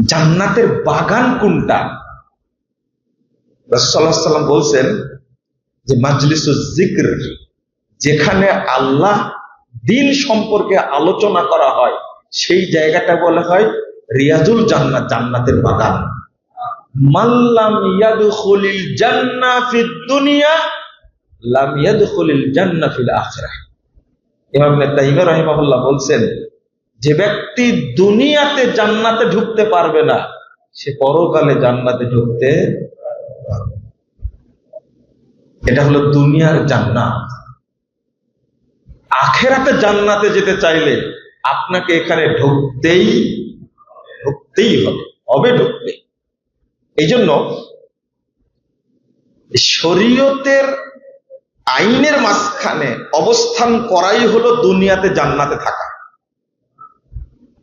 জান্নাতের বাগান কোনটা? রাসূলুল্লাহ সাল্লাল্লাহু আলাইহি ওয়াসাল্লাম বলছেন যে মাজলিসুজ যিকর, যেখানে আল্লাহ দিন সম্পর্কে আলোচনা করা হয়, সেই জায়গাটা বলা হয় রিয়াজুল জান্নাত, জান্নাতের বাগান। মাল্লাম ইয়াদখুলিল জান্নাহ ফিদ দুনিয়া লাম ইয়াদখুলিল জান্নাহ ফিল আখিরাহ। ইমাম ইবনে তাইমিয়া রাহিমাহুল্লাহ বলছেন, যে ব্যক্তি দুনিয়াতে জান্নাতে ঢুকতে পারবে না, সে পরকালে জান্নাতে ঢুকতে পারবে। এটা হলো দুনিয়ার জান্নাত। আখিরাতে জান্নাতে যেতে চাইলে আপনাকে এখানে ঢুকতেই হবে ঢুকতে। এই জন্য শরীয়তের আইনের মাঝখানে অবস্থান করাই হলো দুনিয়াতে জান্নাতে থাকা।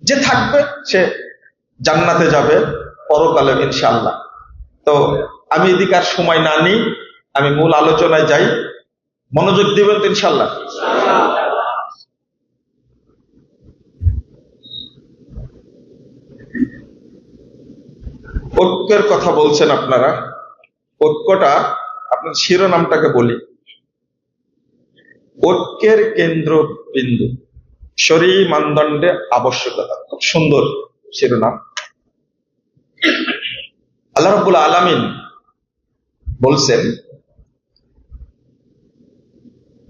যে থাকবে সে জান্নাতে যাবে পরকালে ইনশাআল্লাহ। তো আমি এদিকে আর সময় না নিই, আমি মূল আলোচনায় যাই। মনোযোগ দিবেন তো ইনশাআল্লাহ। ঐক্যের কথা বলছেন আপনারা, ঐক্যটা আপনার শিরোনামটাকে বলি। ঐক্যের কেন্দ্রবিন্দু, শরঈ মানদণ্ডে আবশ্যকতা। খুব সুন্দর শিরোনাম। আল্লাহ রাব্বুল আলামিন বলছেন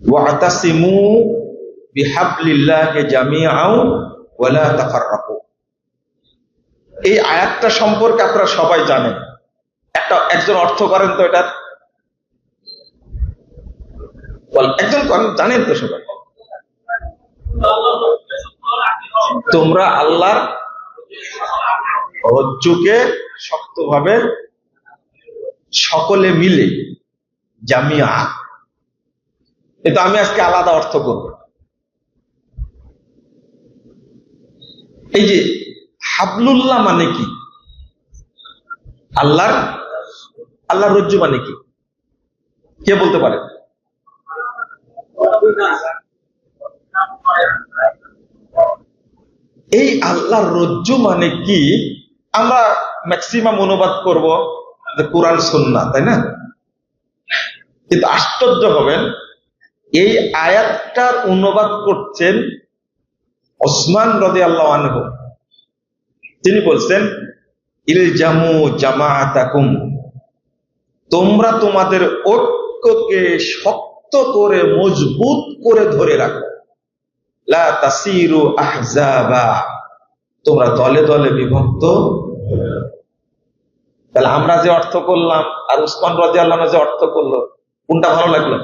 ওয়াতাসিমু বিহাবলিল্লাহি জামিআন ওয়া লা তাফাররাকু। এই আয়াতটা সম্পর্কে আপনারা সবাই জানেন। একজন অর্থ করেন তো এটার, একজন জানেন তো সবাই। তোমরা আল্লাহর রজ্জুকে শক্তভাবে সকলে মিলে, জামিয়া। এটা আমি আজকে আলাদা অর্থ করব। এই যে হাবলুল্লাহ মানে কি? আল্লাহর রজ্জু মানে কি? কে বলতে পারে? এই আল্লাহর রজ্জু মানে কি? আমরা ম্যাক্সিমাম অনুবাদ করব কোরআন সুন্নাহ, তাই না? কিন্তু আশ্চর্য হবেন, এই আয়াতটার অনুবাদ করছেন ওসমান রাদিয়াল্লাহু আনহু। তিনি বলছেন ইলজামু জামাআতাকুম, তোমরা তোমাদের ঐক্যকে শক্ত করে মজবুত করে ধরে রাখো। লা তাসিরু আহজাবা, তোমরা দলে দলে বিভক্ত। তাহলে আমরা যে অর্থ করলাম আর উসমান রাদিয়াল্লাহু আনহু যে অর্থ করলো, কোনটা ভালো লাগলো?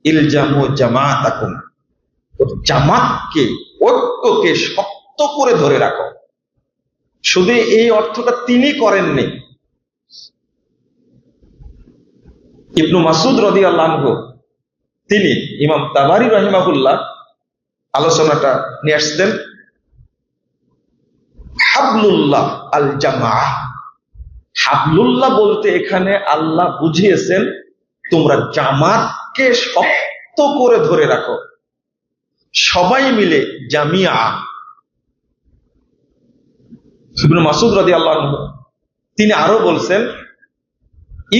ইলজামু জামাআতাকুম, জামাতকে, ঐক্যকে শক্ত করে ধরে রাখো। শুধু এই অর্থটা তিনি করেননি, ইবনু মাসউদ রাদিয়াল্লাহু আনহু, তিনি ইমাম তাবারি রাহিমাহুল্লাহ আলোচনাটা নিয়ে আসছেন হাবলুল্লাহ আল জামাআহ। হাবলুল্লাহ বলতে এখানে আল্লাহ বুঝিয়েছেন তোমরা জামাতকে শক্ত করে ধরে রাখো, সবাই মিলে, জামিয়া। ইবনে মাসউদ রাদিয়াল্লাহু আনহু তিনি আরো বলছেন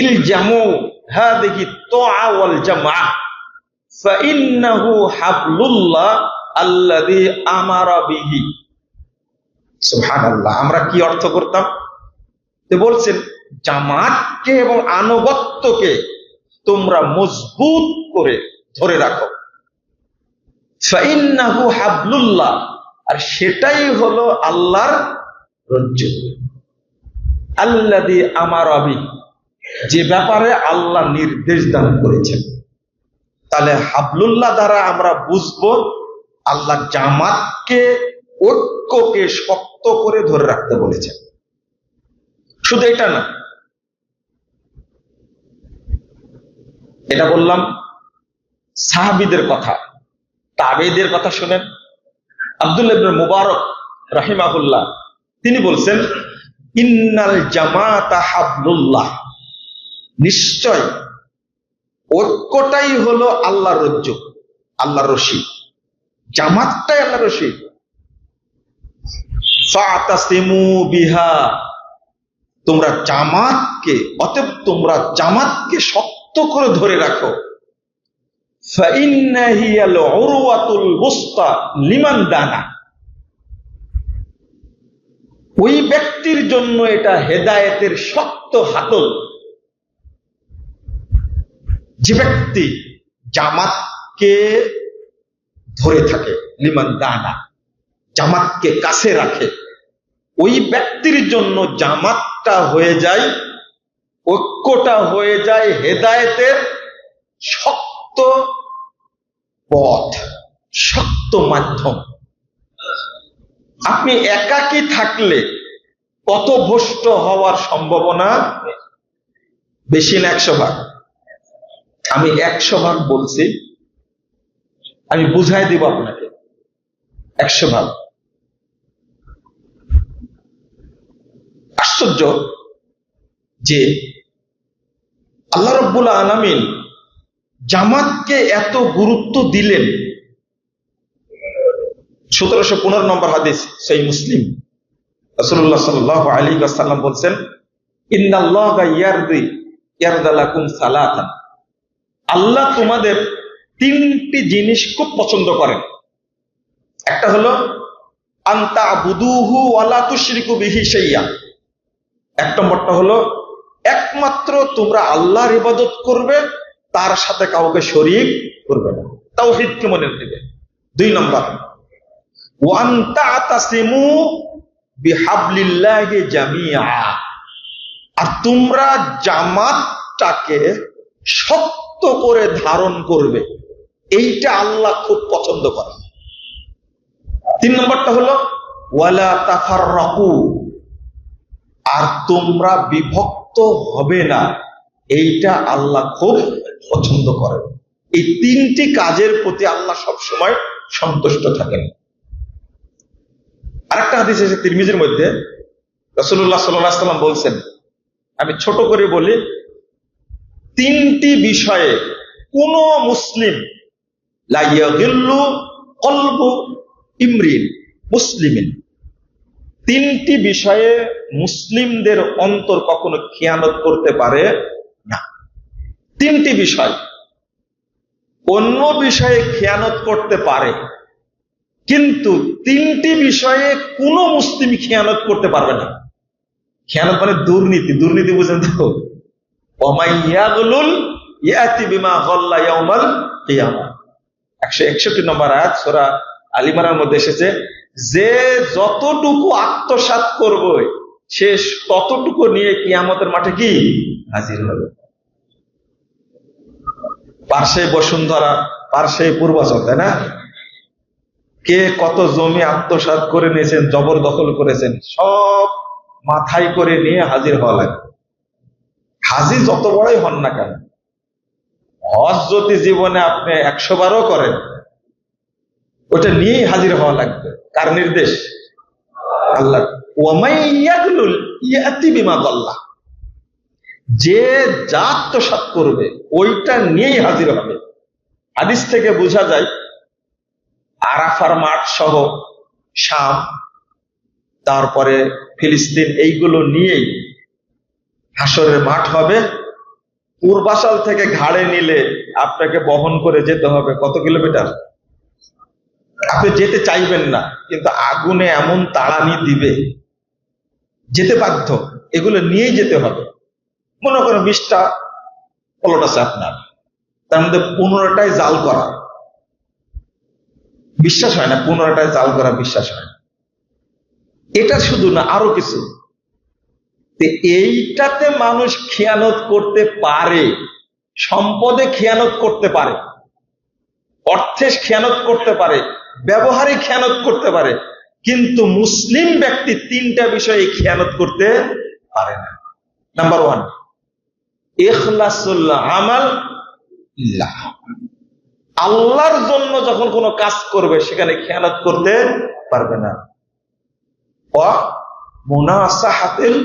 ইলজামু হাদিহি তুআ ওয়াল জামাআহ ফাইন্নাহু হাবলুল্লাহ আল্লাযী আমারা বিহি। সুবহানাল্লাহ। আমরা কি অর্থ করতাম? তো বলছেন জামাতকে এবং আনুগত্যকে তোমরা মজবুত করে ধরে রাখো। ফাইন্নাহু হাবলুল্লাহ, আর সেটাই হলো আল্লাহর রজ্জু। আল্লাযী আমারা বিহি, যে ব্যাপারে আল্লাহ নির্দেশ দান করেছেন। তাহলে হাবলুল্লাহ দ্বারা আমরা বুঝবো আল্লাহ জামাতকে, ঐক্যকে শক্ত করে ধরে রাখতে বলেছেন। শুধু এটা না, এটা বললাম সাহাবীদের কথা। তাবেঈদের কথা শুনেন। আব্দুল্লাহ ইবনে মুবারক রাহিমাহুল্লাহ তিনি বলছেন ইন্নাল জামাতা হাবলুল্লাহ, নিশ্চয় ঐক্যটাই হলো আল্লাহর রজ্জু, আল্লাহর রশি। জামাতটাই আল্লাহর রশি। ফাতাসিমু বিহা, তোমরা জামাতকে, অতএব তোমরা জামাতকে শক্ত করে ধরে রাখো। ফাইন্না হিয়াল উরওয়াতুল বুসতা লিমান দানা, ওই ব্যক্তির জন্য এটা হেদায়েতের শক্ত হাতল, যে ব্যক্তি জামাতকে ধরে থাকে, লিমান দানা, জামাতকে কাছে রাখে, ওই ব্যক্তির জন্য জামাতটা হয়ে যায়, ঐক্যটা হয়ে যায় হেদায়েতের শক্ত পথ, শক্ত মাধ্যম। আপনি একাকী থাকলে কত ভ্রষ্ট হওয়ার সম্ভাবনা? বেশি না 100 ভাগ। আমি 100 ভাগ বলছি, আমি বুঝাই দিব আপনাকে 100 ভাগ। আশ্চর্য যে আল্লাহ রাব্বুল আলামিন জামাতকে এত গুরুত্ব দিলেন। 1715 নম্বর হাদিস, সহিহ মুসলিম, রাসূলুল্লাহ সাল্লাল্লাহু আলাইহি ওয়াসাল্লাম বলছেন, ইন্নাল্লাহা ইয়ারদা লাকুম সালাতান, আল্লাহ তোমাদের 3টি জিনিস খুব পছন্দ করেন। একটা হলো আনতা আবুদুহু ওয়া লা তুশরিকু বিহি শাইয়্যা, এক নম্বরটা হলো একমাত্র তোমরা আল্লাহর ইবাদত করবে, তার সাথে কাউকে শরীক করবে না, তাওহীদকে মনে রাখবে। 2 নম্বর ওয়া আনতা আতাসিমু বিহাবলিল্লাহি জামিআ, আর তোমরা জামাতটাকে শক্ত করে ধারণ করবে, এইটা আল্লাহ খুব পছন্দ করেন। 3 নম্বরটা হলো ওয়ালা তাফাররাকু, আর তোমরা বিভক্ত হবে না, এইটা আল্লাহ খুব পছন্দ করেন। এই 3টি কাজের প্রতি আল্লাহ সব সময় সন্তুষ্ট থাকেন। আরেকটা হাদিস আছে তিরমিজির মধ্যে, রাসূলুল্লাহ সাল্লাল্লাহু আলাইহি ওয়াসাল্লাম বলছেন, আমি ছোট করে বলি, 3টি বিষয়ে কোন মুসলিম লা ইয়াগিল্লু কলবু ইমরিন মুসলিমিন, 3টি বিষয়ে মুসলিমদের অন্তর কখনো খিয়ানত করতে পারে না। 3টি বিষয়, অন্য বিষয়ে খিয়ানত করতে পারে, কিন্তু 3টি বিষয়ে কোন মুসলিম খিয়ানত করতে পারবে না। খেয়ানত মানে দুর্নীতি, দুর্নীতি বুঝেন তো? ওমাইয়াগুলুল ইয়াতি বিমা গাল্লা ইয়াউমাল কিয়ামা, 161 নম্বর আয়াত সূরা আল ইমরানের মধ্যে এসেছে, যে যতটুকু আত্মসাৎ করবে সে ততটুকু নিয়ে কিয়ামতের মাঠে কি হাজির হবে। পার্শ্বে বসুন্ধরা, পার্শ্বে পূর্বাচল, তাই না? কে কত জমি আত্মসাৎ করে নিয়েছেন, জবরদখল করেছেন, সব মাথায় করে নিয়ে হাজির হওয়া লাগে। হাজি যত বড়ই হন না কেন, হজ যদি জীবনে আপনি 100 বারও করেন, ওটা নিয়েই হাজির হওয়া লাগবে। কার নির্দেশ? আল্লাহ। ওয়ামাইয়াগুলুল ইয়াতি বিমা গাল্লা, যে যা আত্মসাৎ করবে ওইটা নিয়েই হাজির হবে। হাদিস থেকে বোঝা যায় আরাফার মাঠ সহ শাম, তারপরে ফিলিস্তিন, এইগুলো নিয়েই হাসরের মাঠ হবে। পূর্বাচল থেকে ঘাড়ে নিলে আপনাকে বহন করে যেতে হবে কত কিলোমিটার? আপনি যেতে চাইবেন না, কিন্তু আগুনে এমন তাড়ানি দিবে, যেতে বাধ্য, এগুলো নিয়েই যেতে হবে। মনে করেন 20টা প্লট আছে আপনার, তার মধ্যে 15টায় জাল করা, বিশ্বাস হয় না, 15টায় জাল করা বিশ্বাস হয় না। এটা শুধু না, আরো কিছু। এইটাতে মানুষ খেয়ানত করতে পারে, সম্পদে খেয়ানত করতে পারে, অর্থে খেয়ানত করতে পারে, ব্যবহারে খেয়ানত করতে পারে, কিন্তু মুসলিম ব্যক্তি 3টা বিষয়ে খেয়ানত করতে পারে না। নাম্বার 1, ইখলাসুল আমাল লিল্লাহ, আল্লাহর জন্য যখন কোনো কাজ করবে সেখানে খেয়ানত করতে পারবে না। ওয়া মুনাসাহাতিল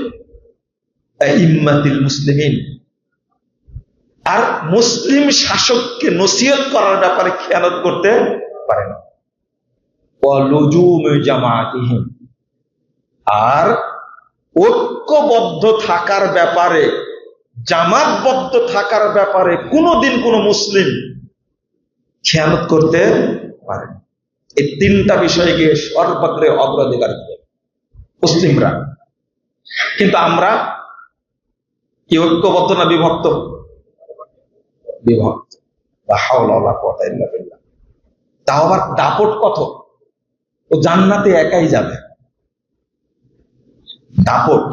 আইম্মাতিল মুসলিমিন, আর মুসলিম শাসককে নসিহত করার ব্যাপারে খেয়ানত করতে পারে না। ওয়া লুজুম জামাআতিহিম, আর ঐক্যবদ্ধ থাকার ব্যাপারে, জামাতবদ্ধ থাকার ব্যাপারে কোনোদিন কোনো মুসলিম খেয়ানত করতে পারে। এই তিনটা বিষয়কে সর্বাগ্রে অগ্রাধিকার দেবে মুসলিমরা। কিন্তু আমরা কি ঐক্যবদ্ধ না বিভক্ত? বিভক্ত। তাও আবার দাপট কত, ও জান্নাতে একাই যাবে। দাপট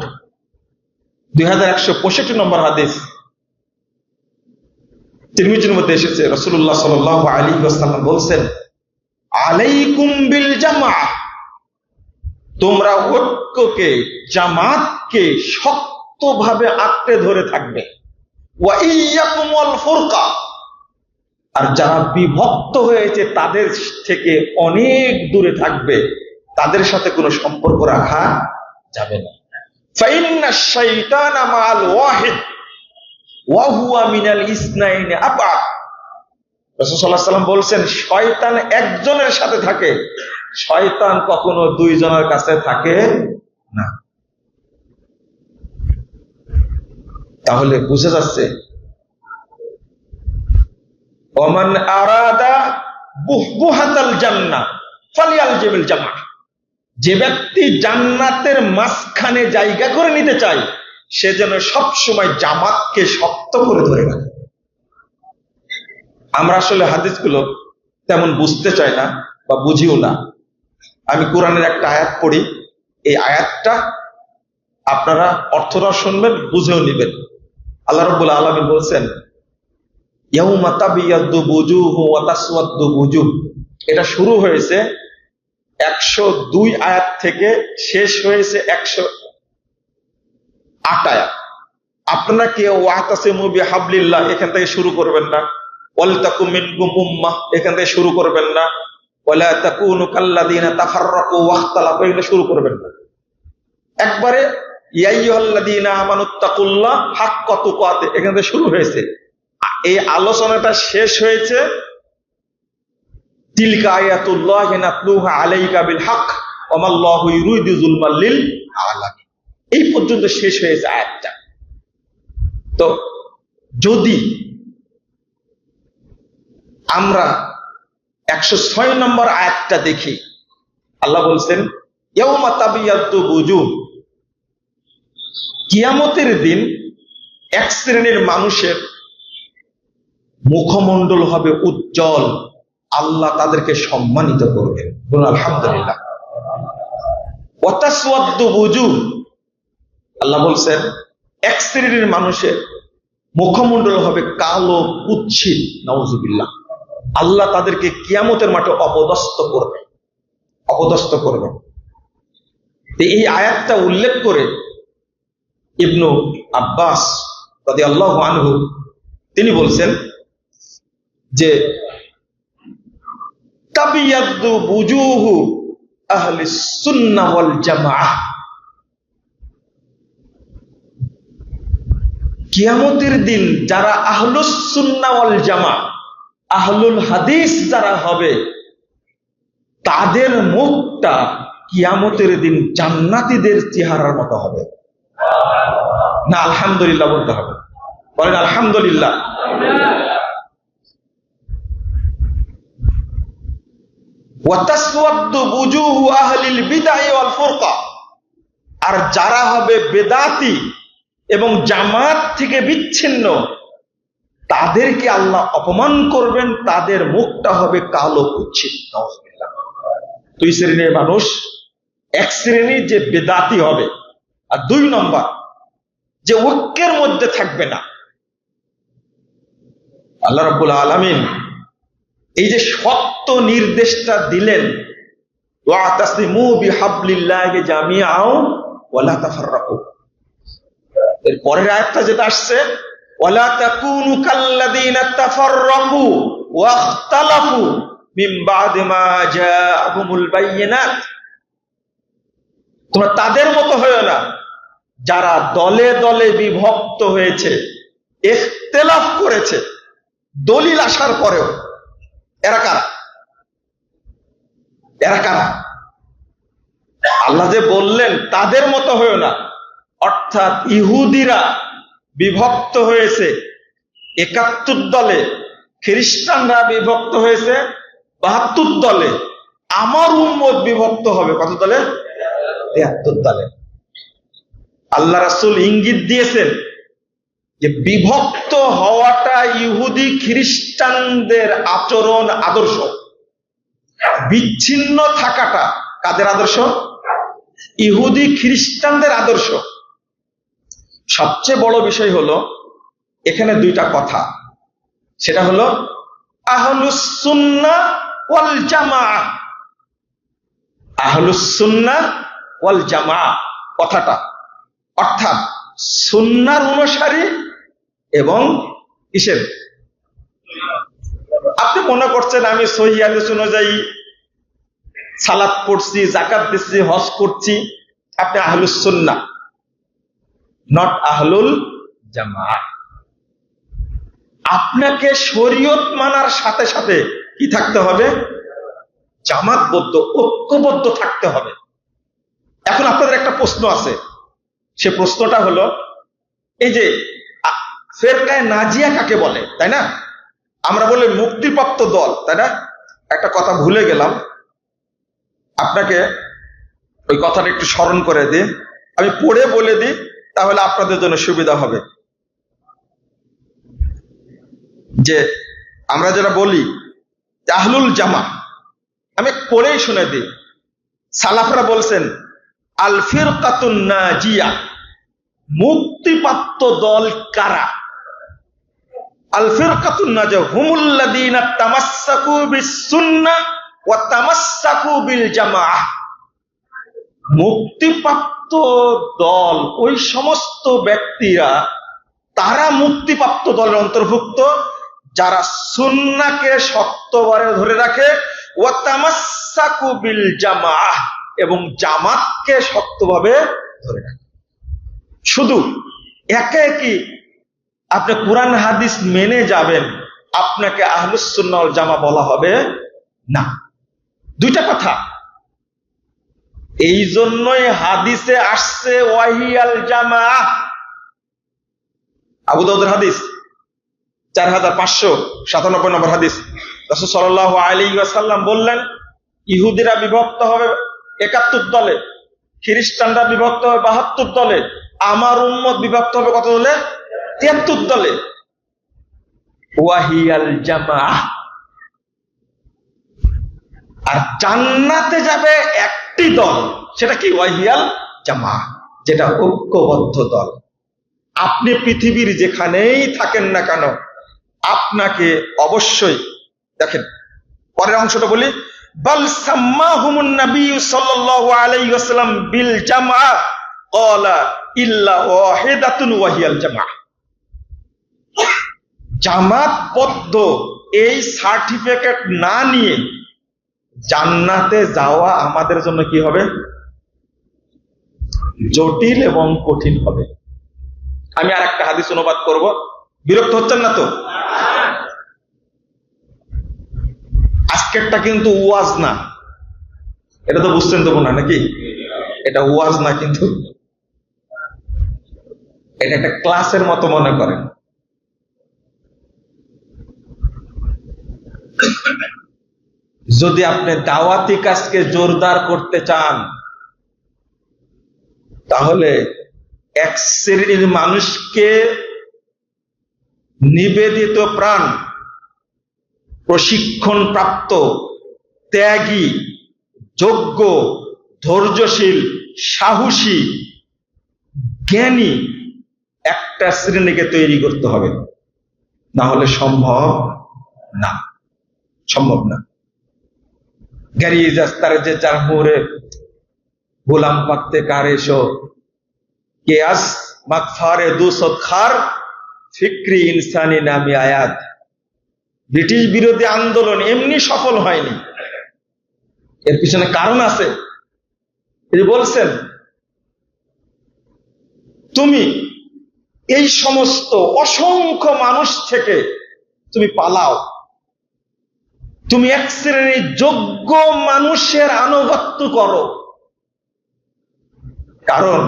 2165 নম্বর হাদিস তিরমিজির মধ্যে এসেছে, রাসূলুল্লাহ সাল্লাল্লাহু আলাইহি ওয়াসাল্লাম বলছেন, আলাইকুম বিল জামাআহ, তোমরা ঐক্যকে, জামাতকে শক্তভাবে আঁকড়ে ধরে থাকবে। ওয়া ইয়্যাকুম ওয়াল ফুরকা, আর যারা বিভক্ত হয়েছে তাদের থেকে অনেক দূরে থাকবে, তাদের সাথে কোনো সম্পর্ক রাখা যাবে না। ফাইন্নাশ শাইতানা মাআল ওয়াহিদ ওয়া হুয়া মিনাল ইসনাইনি আবআদ। রাসূল সাল্লাল্লাহু আলাইহি ওয়াসাল্লাম বলছেন, শয়তান একজনের সাথে থাকে, শয়তান কখনো দুইজনের কাছে থাকে না। তাহলে বুঝা যাচ্ছে, ওমান আরাদা বুহবুহাতাল জান্নাহ ফালিয়ালজিমিল জামাআহ, যে ব্যক্তি জান্নাতের মাঝখানে জায়গা করে নিতে চায় সে যেন সবসময় জামাতকে শক্ত করে ধরে রাখে। আমরা আসলে হাদিসগুলো তেমন বুঝতে চাই না বা বুঝিও না। আমি কোরআনের একটা আয়াত পড়ি, এই আয়াতটা আপনারা অর্থটা শুনবেন, বুঝেও নেবেন। আল্লাহ রাব্বুল আলামিন বলছেন, ইয়াউমা তাবিয়াদ্দু বুজুহু ওয়া তাসওয়াদ্দু বুজুহ। এটা শুরু হয়েছে 102 আয়াত থেকে শেষ হয়েছে 108 আয়াত। আপনারা কি ওয়াতাসিমু বিহাবলিল্লাহ এখান থেকে শুরু করবেন না, ওয়ালতাকুম মিনকুম উম্মাহ এখান থেকে শুরু করবেন না, ওয়ালা তাকুনু কাল্লাযিনা তাফাররাকু ওয়াখতালাফু এখানে শুরু করবেন না। একবারে ইয়া আইয়ুহাল্লাযিনা আমানুত্তাকুল্লাহ হাক্কা তুকাতে এখান থেকে শুরু হয়েছে। এই আলোচনাটা শেষ হয়েছে তিলকা আয়াতুল্লাহি নাতলুহা আলাইকা বিল হক ওয়া মাল্লাহু ইউরিদু যুলমাল লিল আলামিন, এই পর্যন্ত শেষ হয়েছে আয়াতটা। তো যদি আমরা 106 নম্বর আয়াতটা দেখি, আল্লাহ বলছেন, ইয়াউমা তাবিয়াদ্দু বুজুহ, কিয়ামতের দিন এক শ্রেণীর মানুষের মুখমণ্ডল হবে উজ্জ্বল, আল্লাহ তাদেরকে সম্মানিত করবেন। বলুন আলহামদুলিল্লাহ। ওয়া তাসওয়াদ্দু বুজুহ, আল্লাহ বলছেন এক শ্রেণীর মানুষের মুখমণ্ডল হবে কালো কুৎসিত, নাউজুবিল্লাহ, আল্লাহ তাদেরকে কিয়ামতের মাঠে অপদস্থ করবেন, অপদস্থ করবেন। এই আয়াতটা উল্লেখ করে ইবনু আব্বাস রাদিয়াল্লাহু আনহু তিনি বলছেন যে তাবিয়াদ্দু বুজুহু আহলিস সুন্নাহ ওয়াল জামাআহ, কিয়ামতের দিন যারা আহলুস সুন্নাহ ওয়াল জামাআহ, আহলুল হাদিস যারা হবে, তাদের মুখটা কিয়ামতের দিন জান্নাতীদের চেহারার মতো হবে। না আলহামদুলিল্লাহ বলতে হবে, বলেন আলহামদুলিল্লাহ। ওয়া তাসওয়াদ্দু বুজুহু আহলিল বিদআ ওয়াল ফুরকা, আর যারা হবে বেদাতি এবং জামাত থেকে বিচ্ছিন্ন, তাদেরকে আল্লাহ অপমান করবেন, তাদের মুখটা হবে কালো কুৎসিত। নাউজুবিল্লাহ। দুই শ্রেণীর মানুষ, এক শ্রেণী যে বেদাতি হবে, আর দুই নম্বর যে ঐক্যের মধ্যে থাকবে না। আল্লাহ রাব্বুল আলামিন এই যে সত্য নির্দেশটা দিলেন, ওয়াতাসিমু বিহাবলিল্লাহি জামিআও ওয়া লা তাফাররাকু, এর পরের আয়াতটা যেটা আসছে, ওয়ালা তাকুনু কাল্লাযিনা তাফাররাকু ওয়া ইখতালাফু মিন বা'দি মা জাআহুমুল বায়িনাত, তোমরা তাদের মতো হয়ো না যারা দলে দলে বিভক্ত হয়েছে, ইখতিলাফ করেছে দলিল আসার পরেও। এরা কারা? এরা কারা? আল্লাহ যে বললেন তাদের মতো হয়ো না, অর্থাৎ ইহুদিরা বিভক্ত হয়েছে ৭১ দলে, খ্রিস্টানরা বিভক্ত হয়েছে ৭২ দলে, আমার উম্মত বিভক্ত হবে কত দলে? ৭৩ দলে। আল্লাহ রাসূল ইঙ্গিত দিয়েছেন যে বিভক্ত হওয়াটা ইহুদি খ্রিস্টানদের আচরণ আদর্শ, বিচ্ছিন্ন থাকাটা কাদের আদর্শ? ইহুদি খ্রিস্টানদের আদর্শ। সবচেয়ে বড় বিষয় হলো এখানে দুইটা কথা, সেটা হলো আহলুস সুন্নাহ ওয়াল জামাআহ। আহলুস সুন্নাহ ওয়াল জামাআহ কথাটা অর্থাৎ সুন্নাহর অনুসারী এবং কিসের? আপনি মনে করছেন আমি সহিহ হাদিস অনুযায়ী সালাত পড়ছি, যাকাত দিচ্ছি, হজ করছি, আপনি আহলুস সুন্নাহ, নট আহলুল জামাআহ। আপনাকে শরীয়ত মানার সাথে সাথে কি থাকতে হবে? জামাতবদ্ধ, ঐক্যবদ্ধ থাকতে হবে। এখন আপনাদের একটা প্রশ্ন আছে, সে প্রশ্নটা হলো এই যে ফেরকায়ে নাজিয়া কাকে বলে, তাই না? আমরা বলি মুক্তিপ্রাপ্ত দল, তাই না? একটা কথা ভুলে গেলাম, আপনাকে ওই কথাটা একটু স্মরণ করে দিই, আমি পড়ে বলে দিই, তাহলে আপনাদের জন্য সুবিধা হবে। যে আমরা যারা বলি আহলুল জামা, আমি পড়েই শুনে দিই। সালাফরা বলছেন আল ফিরকাতুন নাজিয়া, মুক্তিপ্রাপ্ত দল কারা? আল ফিরকাতুন নাজিয়া হুমুল্লাযীনা তামাসসাকু বিস-সুন্নাহ ওয়া তামাসসাকু বিল জামাআহ। মুক্তিপ্রাপ্ত দল ওই সমস্ত ব্যক্তিরা, তারা মুক্তিপ্রাপ্ত দলের অন্তর্ভুক্ত যারা সুন্নাহকে শক্তভাবে ধরে রাখে, ওয়া তামাসসাকু বিল জামাআহ, এবং জামাতকে শক্তভাবে ধরে রাখে। শুধু একে একই আপনি কোরআন হাদিস মেনে যাবেন, আপনাকে আহলুস সুন্নাহ ওয়াল জামা বলা হবে না। দুইটা কথা। এই জন্যই হাদিসে আসছে ওয়াহিয়াল জামাআহ, আবু দাউদের হাদিস 4597 নম্বর হাদিস। রাসূল সাল্লাল্লাহু আলাইহি ওয়াসাল্লাম বললেন ইহুদিরা বিভক্ত হবে ৭১ দলে, খ্রিস্টানরা বিভক্ত হবে ৭২ দলে, আমার উম্মত বিভক্ত হবে কত দলে? ৭৩ দলে। ওয়াহিয়াল জামাআহ। আর জান্নাতে যাবে একটি দল, সেটা কি? ওয়াহিয়াল জামাআহ, যেটা ঐক্যবদ্ধ দল। আপনি পৃথিবীর যেখানেই থাকেন না কেন, আপনাকে অবশ্যই, দেখেন পরের অংশটা বলি, বাল সাম্মাহুমুন নবী সাল্লাল্লাহু আলাইহি ওয়াসাল্লাম বিল জামাআহ ক্বালা ইল্লা ওয়াহিদাতুন ওয়াহিয়াল জামাআহ। জামাতবদ্ধ এই সার্টিফিকেট না নিয়ে জান্নাতে যাওয়া আমাদের জন্য কি হবে? জটিল এবং কঠিন হবে। আমি আর একটা হাদিস অনুবাদ করব, বিরক্ত হচ্ছেন না তো? আজকেরটা কিন্তু ওয়াজ না, এটা তো বুঝছেন তো না নাকি? এটা ওয়াজ না, কিন্তু এটা একটা ক্লাসের মতো মনে করেন। যদি আপনি দাওয়াতি কাজকে জোরদার করতে চান, তাহলে এক শ্রেণীর মানুষকে নিবেদিত প্রাণ, প্রশিক্ষণ প্রাপ্ত, ত্যাগী, যোগ্য, ধৈর্যশীল, সাহসী, জ্ঞানী একটা শ্রেণীকে তৈরি করতে হবে, না হলে সম্ভব না, সম্ভব না। গাড়িয়ে যাস্তার যে চার মোড়ে গোলাম পাকতে কারেশো কে আস মাকফারে দুসদ খার ফিক্রি ইনসানি নামি আয়াত। ব্রিটিশ বিরোধী আন্দোলন এমনি সফল হয়নি, এর পিছনে কারণ আছে। তিনি বলছেন তুমি এই সমস্ত অসংখ্য মানুষ থেকে তুমি পালাও, তুমি এক শ্রেণীর যোগ্য মানুষের আনুগত্য করো। কারণ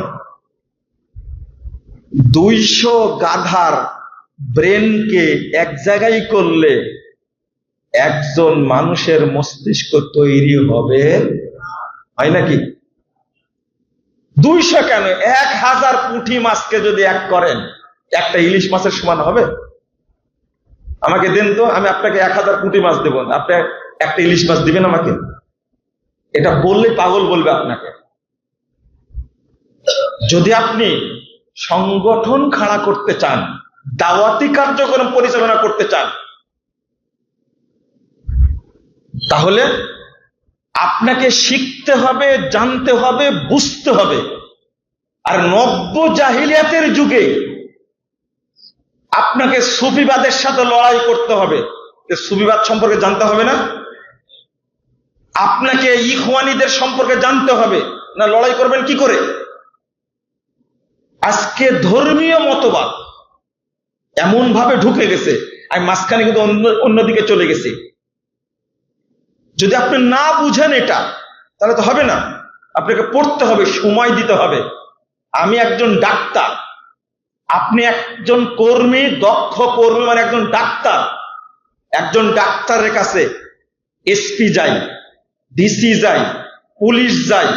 200 গাধার ব্রেনকে এক জায়গায় করলে একজন মানুষের মস্তিষ্ক তৈরি হবে? হয় নাকি? 200 কেন, 1000 পুঁটি মাছকে যদি এক করেন, একটা ইলিশ মাছের সমান হবে? আমাকে দেন তো, আমি আপনাকে 1000 পুঁটি মাছ দেব, আপনি একটা ইলিশ মাছ দিবেন আমাকে? এটা বললে পাগল বলবে আপনাকে। যদি আপনি সংগঠন খাড়া করতে চান, দাওয়াতি কার্যক্রম পরিচালনা করতে চান, তাহলে আপনাকে শিখতে হবে, জানতে হবে, বুঝতে হবে। আর নব্য জাহিলিয়াতের যুগে আপনাকে সুফিবাদের সাথে লড়াই করতে হবে। সুফিবাদ সম্পর্কে জানতে হবে না? আপনাকে ইখওয়ানিদের সম্পর্কে জানতে হবে না? লড়াই করবেন কি করে? আজকে ধর্মীয় মতবাদ এমন ভাবে ঢুকে গেছে, আমি মাঝখানে কিন্তু অন্যদিকে চলে গেছি। যদি আপনি না বুঝেন এটা, তাহলে তো হবে না। আপনাকে পড়তে হবে, সময় দিতে হবে। আমি একজন ডাক্তার, আপনি একজন কর্মী, দক্ষ কর্মী, মানে একজন ডাক্তার। একজন ডাক্তারের কাছে এসপি যাই, ডিসি যাই, পুলিশ যাই,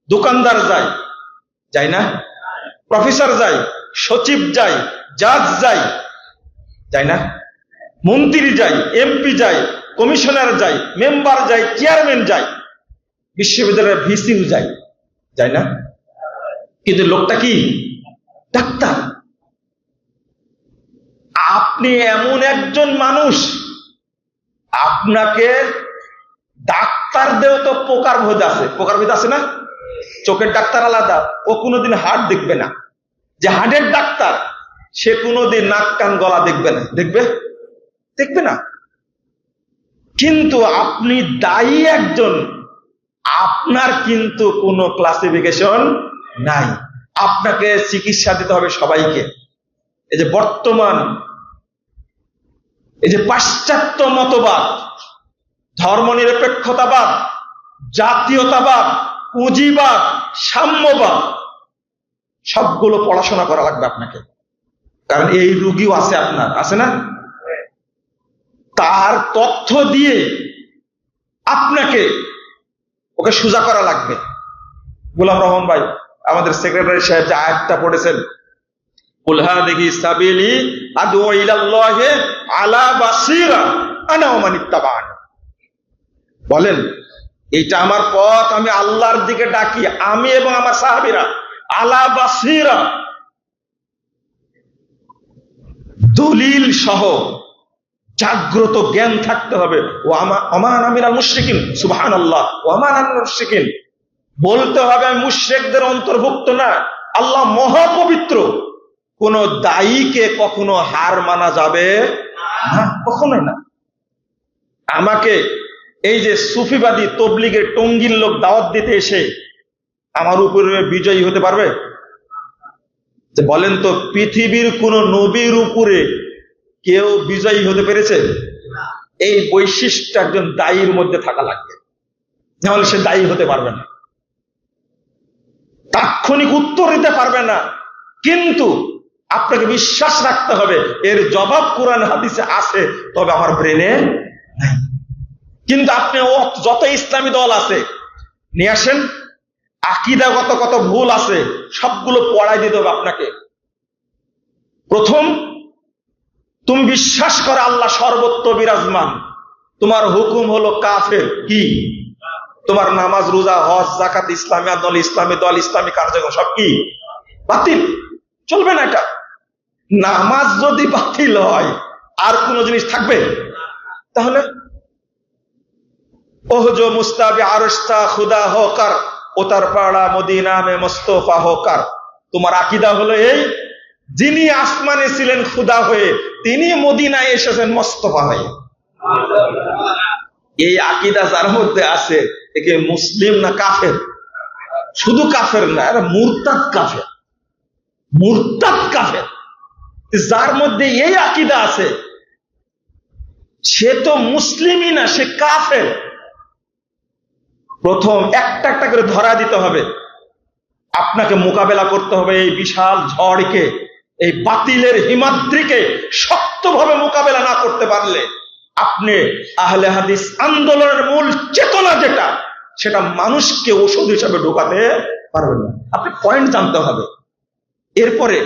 দোকানদার যাই, যাই না? প্রফেসর যাই, সচিব যাই, জাজ যাই, যাই না? মন্ত্রী যাই, এমপি যাই, কমিশনার যাই, মেম্বার যাই, চেয়ারম্যান যাই, বিশ্ববিদ্যালয়ের ভিসিও যাই, যাই না? কিন্তু লোকটা কি? ডাক্তার। আপনি এমন একজন মানুষ, আপনাকে ডাক্তার দেও তো পোকার ভেদ আছে, পোকার ভেদ আছে না? চোখের ডাক্তার আলাদা, ও কোনোদিন হার্ট দেখবে না। যে হার্টের ডাক্তার, সে কোনোদিন নাক কান গলা দেখবে না। দেখবে? দেখবে না। কিন্তু আপনি দায়ী একজন, আপনার কিন্তু কোনো ক্লাসিফিকেশন নাই। আপনাকে চিকিৎসা দিতে হবে সবাইকে। এই যে বর্তমান এই যে পাশ্চাত্য মতবাদ, ধর্মনিরপেক্ষতাবাদ, জাতীয়তাবাদ, পুঁজিবাদ, সাম্যবাদ, সবগুলো পড়াশোনা করা লাগবে আপনাকে। কারণ এই রোগীও আছে আপনার, আছে না? তার তথ্য দিয়ে আপনাকে ওকে সোজা করা লাগবে। গোলাম রহমান ভাই, আমাদের সেক্রেটারি সাহেব, যে আয়াতটা পড়েছেন, কুল হাযিহি সাবিলি আদউ ইলাল্লাহি আলা বাসীরা আনা ওয়া মান ইত্তাবা'আনি, বলেন এটা আমার পথ, আমি আল্লাহর দিকে ডাকি, আমি এবং আমার সাহাবীরা। আলা বাসীরা, দলিল সহ জাগ্রত জ্ঞান থাকতে হবে। ওমা আনা মিনাল মুশরিকিন, সুবহানাল্লাহ, ওমা আনা মিনাল মুশরিকিন, বলতে হবে আমি মুশরিকদের অন্তর্ভুক্ত না, আল্লাহ মহাপবিত্র। কোন দায়ীকে কখনো হার মানা যাবে না, কখনো না। আমাকে এই যে সুফিবাদী তবলিগের টঙ্গির লোক দাওয়াত দিতে এসে আমার উপরে বিজয়ী হতে পারবে? যে বলেন তো, পৃথিবীর কোন নবীর উপরে কেউ বিজয়ী হতে পেরেছে? এই বৈশিষ্ট্য একজন দায়ীর মধ্যে থাকা লাগবে, নাহলে সে দায়ী হতে পারবে না, তাৎক্ষণিক উত্তর দিতে পারবে না। কিন্তু আপনাকে বিশ্বাস রাখতে হবে এর জবাব কোরআন হাদিসে আছে, তবে আমার ব্রেনে নাই। কিন্তু আপনি যত ইসলামী দল আছে নিয়ে আসেন, আকীদাগত কত ভুল আছে সবগুলো পড়াই দিতে হবে আপনাকে। প্রথম, তুমি বিশ্বাস করে আল্লাহ সর্বত্র বিরাজমান, তোমার হুকুম হলো কাফের। কি? তোমার নামাজ, রোজা, হজ, যাকাত, ইসলামী দল, ইসলামী দল, ইসলামী কার্যক্রম সব কি? বাতিল, চলবে না এটা। নামাজ যদি বাতিল হয় আর কোন জিনিস থাকবে? তাহলে ওহজো মুস্তাবি আরস্তা খুদা হোকার ওতার পাড়া মদিনা মে মুস্তফা হোকার। তোমার আকীদা হলো এই, যিনি আসমানে ছিলেন খুদা হয়ে, তিনি মদিনায় এসেছেন মুস্তফা হয়ে। এই আকীদা যার মধ্যে আছে, একে মুসলিম না কাফের? শুধু কাফের না, এরা মুরতাদ কাফের। মুরতাদ কাফের। যার মধ্যে এই আকীদা আছে সে তো মুসলিমই না, সে কাফের। প্রথম একটা একটা করে ধরা দিতে হবে। আপনাকে মোকাবেলা করতে হবে এই বিশাল ঝড়কে, এই বাতিলের হিমাদ্রিকে শক্তভাবে মোকাবেলা না করতে পারলে আপনি আহলে হাদিস আন্দোলনের মূল চেতনা যেটা, সেটা মানুষকে ওষুধ হিসাবে ঢোকাতে পারবেন না। আপনি পয়েন্ট জানতে হবে। এরপরে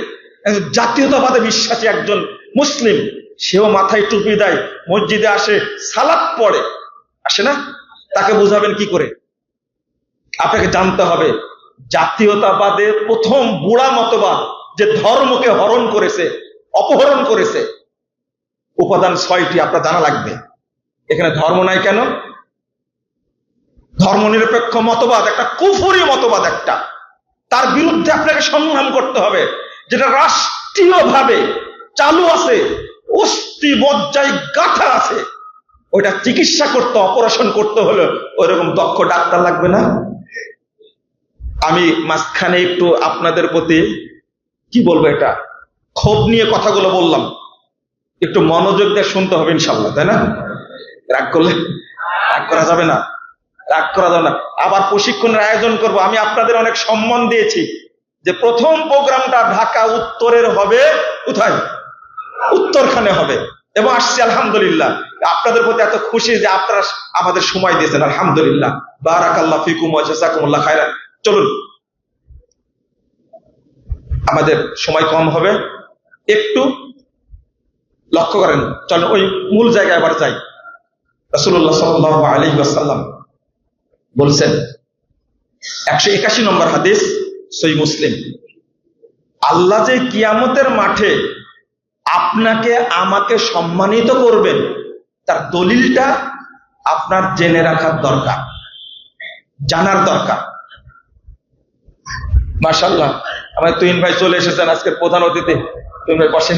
জাতীয়তাবাদে বিশ্বাসী একজন মুসলিম, সেও মাথায় টুপি দেয়, মসজিদে আসে, সালাত পড়ে, আসে না? তাকে বোঝাবেন কি করে? আপনাকে জানতে হবে জাতীয়তাবাদে প্রথম বুড়া মতবাদ যে ধর্মকে হরণ করেছে, অপহরণ করেছে, উপাদান 6টি আপনার জানা লাগবে। এখানে ধর্ম নাই কেন? ধর্মনিরপেক্ষ মতবাদ একটা কুফরি মতবাদ, একটা তার বিরুদ্ধে আপনাকে সংগ্রাম করতে হবে। যেটা রাষ্ট্রীয়ভাবে চালু আছে, অস্থি মজ্জায় গাঁথা আছে, ওইটা চিকিৎসা করতে, অপারেশন করতে হলে ওইরকম দক্ষ ডাক্তার লাগবে না? আমি মাঝখানে একটু আপনাদের প্রতি কি বলবো, এটা ক্ষোভ নিয়ে কথাগুলো বললাম, একটু মনোযোগ দিয়ে শুনতে হবে ইনশাল্লাহ, তাই না? রাগ করলে রাগ করা যাবে না, রাগ করা যাবে না। আবার প্রশিক্ষণের আয়োজন করব। আমি আপনাদের অনেক সম্মান দিয়েছি যে প্রথম প্রোগ্রামটা ঢাকা উত্তরের হবে, কোথায়? উত্তরখানে হবে, এবং আসছি আলহামদুলিল্লাহ। আপনাদের প্রতি এত খুশি যে আপনারা আমাদের সময় দিয়েছেন, আলহামদুলিল্লাহ। বারাকাল্লাহ ফিকুম ওয়া জাযাকুমুল্লাহ খায়রান। চলুন, আমাদের সময় কম হবে, একটু লক্ষ্য করেন। চলুন ওই মূল জায়গায় আবার যাই। রাসূলুল্লাহ সাল্লাল্লাহু আলাইহি ওয়াসাল্লাম বলছেন, 181 নম্বর হাদিস, সহিহ মুসলিম, আল্লাহ যে কিয়ামতের মাঠে আপনাকে আমাকে সম্মানিত করবেন, তার দলিলটা আপনার জেনে রাখার দরকার, জানার দরকার। মাশাআল্লাহ, আমার তুহিন ভাই চলে এসেছেন, আজকের প্রধান অতিথি। তুহিন ভাই বসেন।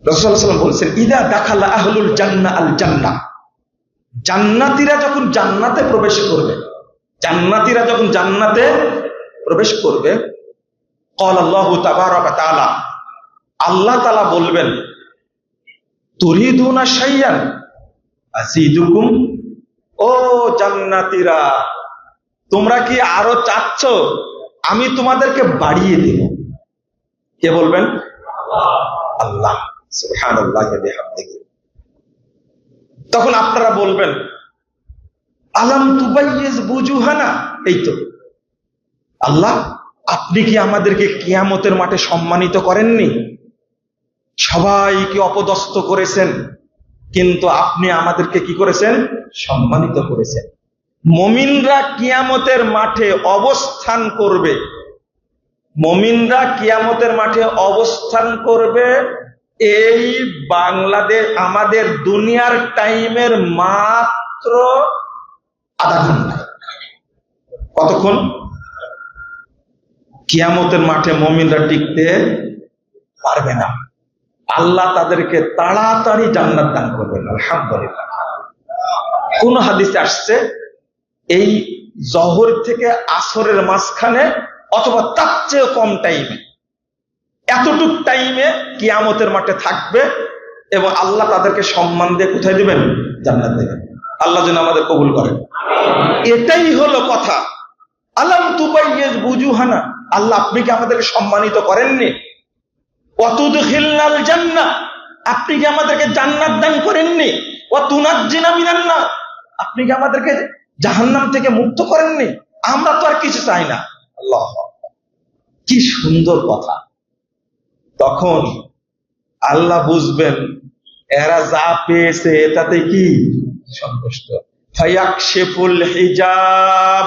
রাসূলুল্লাহ সাল্লাল্লাহু আলাইহি ওয়াসাল্লাম বলেছেন, ইদা দাখালা আহলুল জান্নাহ আল জান্নাহ, জান্নাতীরা যখন জান্নাতে প্রবেশ করবে, জান্নাতীরা যখন জান্নাতে প্রবেশ করবে, ক্বাল আল্লাহু তাবারাকা তাআলা, আল্লাহ তাআলা বলবেন, তুরিদুনা শাইয়ান আযীদুকুম, ও জান্নাতীরা, তোমরা কি আরো চাচ্ছ? আমি তোমাদেরকে বাড়িয়ে দেব। কে বলবেন? আল্লাহ সুবহানাল্লাহি ওয়া বিহামদিহি। তখন আপনারা বলবেন, আলাম তুবাইয়িজ বুজুহানা, এই তো আল্লাহ, আপনি কি আমাদেরকে কিয়ামতের মাঠে সম্মানিত করেননি? সবাইকে অপদস্থ করেছেন, কিন্তু আপনি আমাদেরকে কি করেছেন? সম্মানিত করেছেন। মুমিনরা কিয়ামতের মাঠে অবস্থান করবে, মুমিনরা কিয়ামতের মাঠে অবস্থান করবে এই বাংলাদেশ, আমাদের দুনিয়ার টাইমের মাত্র আধা ঘন্টা। কতক্ষণ? কিয়ামতের মাঠে মুমিনরা টিকতে পারবে না, আল্লাহ তাদেরকে তাড়াতাড়ি জান্নাত দান করবেন, আলহামদুলিল্লাহ। কোন হাদিসে আসছে এই জহর থেকে আসরের মাঝখানে অথবা তার চেয়ে কম টাইমে, এতটুক টাইমে কিয়ামতের মাঠে থাকবে এবং আল্লাহ তাদেরকে সম্মান দিয়ে কোথায় দিবেন? জান্নাত দেবেন। আল্লাহ যেন আমাদের কবুল করেন। এটাই হলো কথা। আলাম তুবাইয়িজ বুজুহানা, আল্লাহ আপনি কি আমাদেরকে সম্মানিত করেননি? ওয়াতুদখিলনাল জান্নাহ, আপনি কি আমাদেরকে জান্নাত দান করেননি? ওয়াতুনাজ্জিনা মিনান নার, আপনি কি আমাদেরকে জাহান্নাম থেকে মুক্ত করেননি? আমরা তো আর কিছু চাই না। আল্লাহ, কি সুন্দর কথা। তখন আল্লাহ বুঝবেন এরা যা পেয়েছে এটাতে কি সন্তুষ্ট। ফায়াকশিফুল হিজাব,